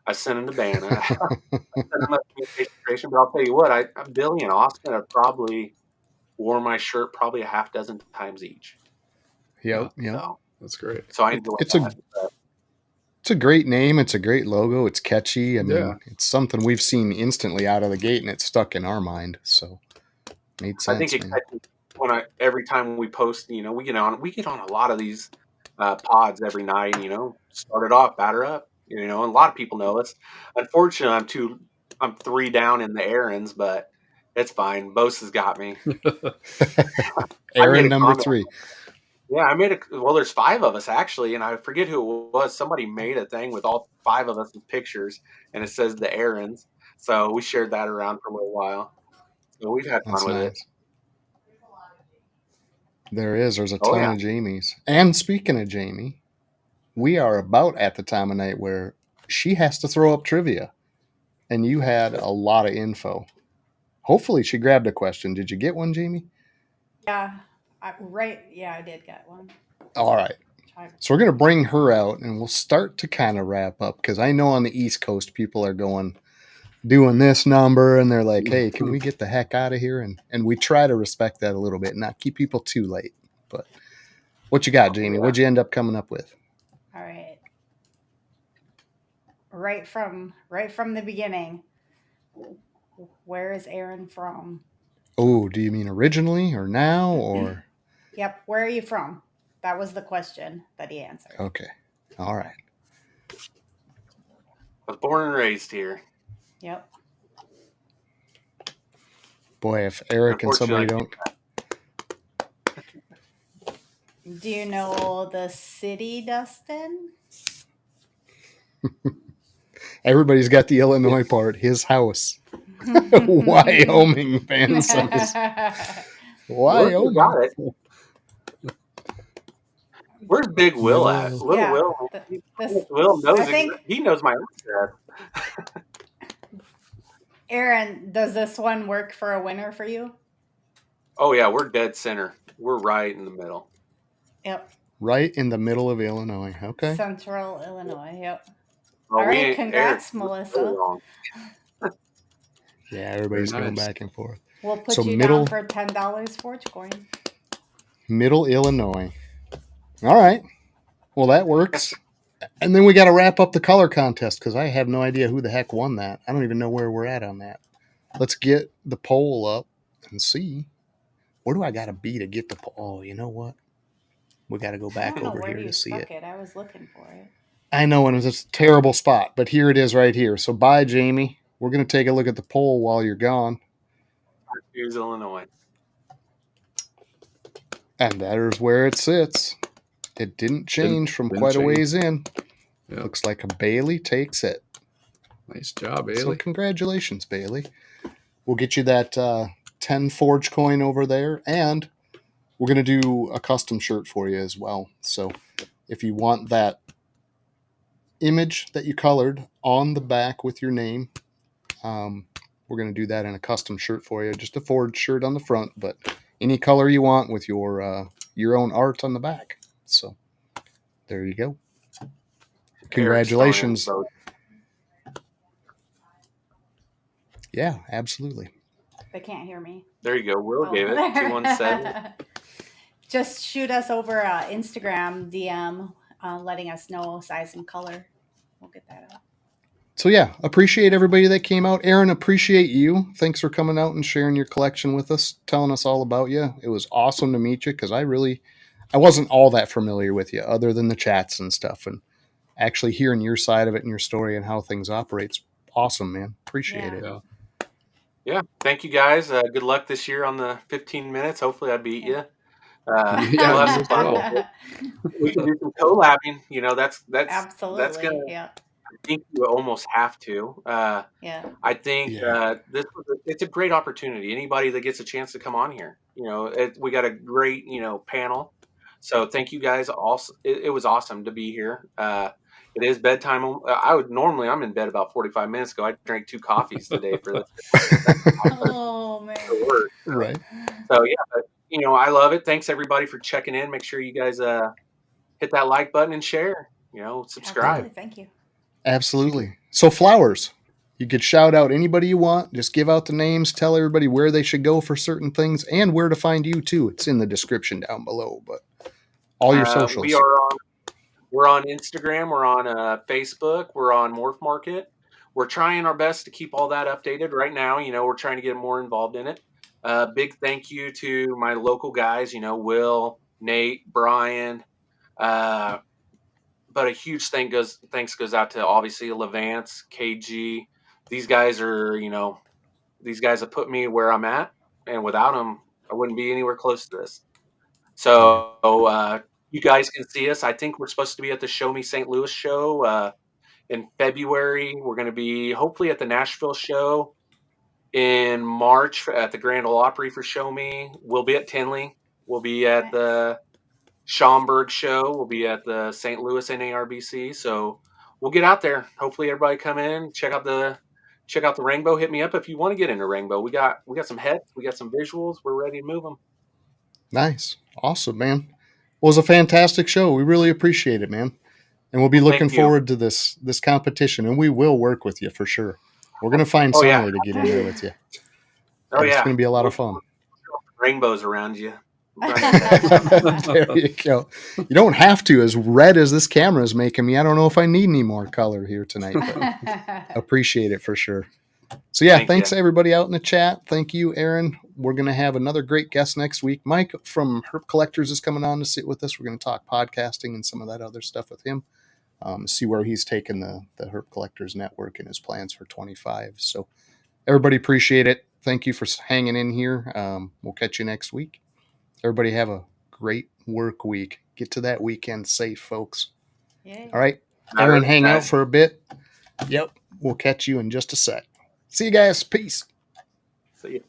I sent him to Banna. I sent him a communication creation, but I'll tell you what, Billy and Austin have probably worn my shirt probably a half dozen times each. Yep. So, That's great. so I enjoy It's that. It's a great name. It's a great logo. It's catchy. I mean, Yeah. it's something we've seen instantly out of the gate, and it's stuck in our mind. So, made sense. I think it man. catches every time we post. We get on a lot of these pods every night. Started off batter up. And a lot of people know us. Unfortunately, I'm 3 down in the errands, but it's fine. Bose has got me. Aaron number comment. 3. Yeah, there's 5 of us actually, and I forget who it was. Somebody made a thing with all 5 of us with pictures, and it says the errands. So we shared that around for a little while. So we've had That's fun with nice. There's a Oh, ton yeah. of Jamies. And speaking of Jamie, we are about at the time of night where she has to throw up trivia. And you had a lot of info. Hopefully she grabbed a question. Did you get one, Jamie? Yeah, I did get one. All right. So we're going to bring her out, and we'll start to kind of wrap up, because I know on the East Coast people are doing this number, and they're like, hey, can we get the heck out of here? And we try to respect that a little bit, not keep people too late. But what you got, Jamie? Yeah. What'd you end up coming up with? All right. Right from the beginning. Where is Aaron from? Oh, do you mean originally or now or? Yep. Where are you from? That was the question that he answered. Okay. All right. I was born and raised here. Yep. Boy, if Eric and somebody don't. Do you know the city, Dustin? Everybody's got the Illinois part. His house. Wyoming fan says. Wyoming. Got it. Where's Big Will at? Little Yeah, Will. Will knows he knows my address. Aaron, does this one work for a winner for you? Oh yeah, we're dead center. We're right in the middle. Yep. Right in the middle of Illinois. Okay. Central Illinois. Yep. Oh, all right. Congrats, Melissa. Yeah, everybody's Very going nice. back and forth. We'll put So you middle- down for $10 Forge coin. Middle Illinois. All right. Well, that works. And then we got to wrap up the color contest because I have no idea who the heck won that. I don't even know where we're at on that. Let's get the poll up and see. Where do I got to be to get the poll? Oh, you know what? We got to go I back don't know over where here you to see stuck it. it. I was looking for it. I know, and it was a terrible spot, but here it is right here. So bye, Jamie. We're going to take a look at the poll while you're gone. Here's Illinois. And that is where it sits. It didn't change from Didn't quite a change. ways in. Yeah. Looks like a Bailey takes it. Nice job, So Bailey. congratulations, Bailey. We'll get you that 10 Forge coin over there, and we're going to do a custom shirt for you as well. So if you want that image that you colored on the back with your name, we're going to do that in a custom shirt for you. Just a Forge shirt on the front, but any color you want with your own art on the back. So there you go. Congratulations. Yeah, absolutely. They can't hear me. There you go. Will gave it 217. Just shoot us over Instagram DM, letting us know size and color. We'll get that up. So yeah, appreciate everybody that came out. Aaron, appreciate you. Thanks for coming out and sharing your collection with us, telling us all about you. It was awesome to meet you because I wasn't all that familiar with you other than the chats and stuff. And actually hearing your side of it and your story and how things operate's awesome, man. Appreciate it. Yeah. Yeah. Thank you guys. Good luck this year on the 15 minutes. Hopefully I beat you. Yeah, we'll have you some as fun well. with it. We can do some collabing. You know, that's Absolutely. gonna. Yeah. I think you almost have to. Yeah. I think Yeah. it's a great opportunity. Anybody that gets a chance to come on here, you know, we got a great panel. So thank you guys. Also, it was awesome to be here. It is bedtime. I'm in bed about 45 minutes ago. I drank 2 coffees today for this. Oh man. Right. So yeah, but, I love it. Thanks everybody for checking in. Make sure you guys hit that like button and share. Subscribe. Absolutely. Thank you. Absolutely. So flowers. You could shout out anybody you want. Just give out the names. Tell everybody where they should go for certain things and where to find you too. It's in the description down below. But all your socials. We're on Instagram. We're on Facebook. We're on Morph Market. We're trying our best to keep all that updated right now. We're trying to get more involved in it. Big thank you to my local guys. Will, Nate, Brian. But a huge thanks goes out to obviously Levance, KG. These guys have put me where I'm at, and without them, I wouldn't be anywhere close to this. So you guys can see us. I think we're supposed to be at the Show Me St. Louis show in February. We're going to be hopefully at the Nashville show in March at the Grand Ole Opry for Show Me. We'll be at Tinley. We'll be at the Schaumburg show. We'll be at the St. Louis NARBC. So we'll get out there. Hopefully everybody come in, check out the rainbow. Hit me up if you want to get into rainbow. We got some heads. We got some visuals. We're ready to move them. Nice. Awesome, man. Well, it was a fantastic show. We really appreciate it, man. And we'll be looking forward to this competition, and we will work with you for sure. We're going to find some way to get in there with you. It's going to be a lot of fun. Rainbows around you. There you go. You don't have to. As red as this camera is making me, I don't know if I need any more color here tonight, but appreciate it for sure. So yeah, thanks everybody out in the chat. Thank you, Aaron. We're going to have another great guest next week. Mike from Herp Collectors is coming on to sit with us. We're going to talk podcasting and some of that other stuff with him. See where he's taken the Herp Collectors Network and his plans for 25. So everybody appreciate it. Thank you for hanging in here. We'll catch you next week. Everybody have a great work week. Get to that weekend safe, folks. Yay. All right. Aaron, hang out for a bit. Yep. We'll catch you in just a sec. See you guys. Peace. See you.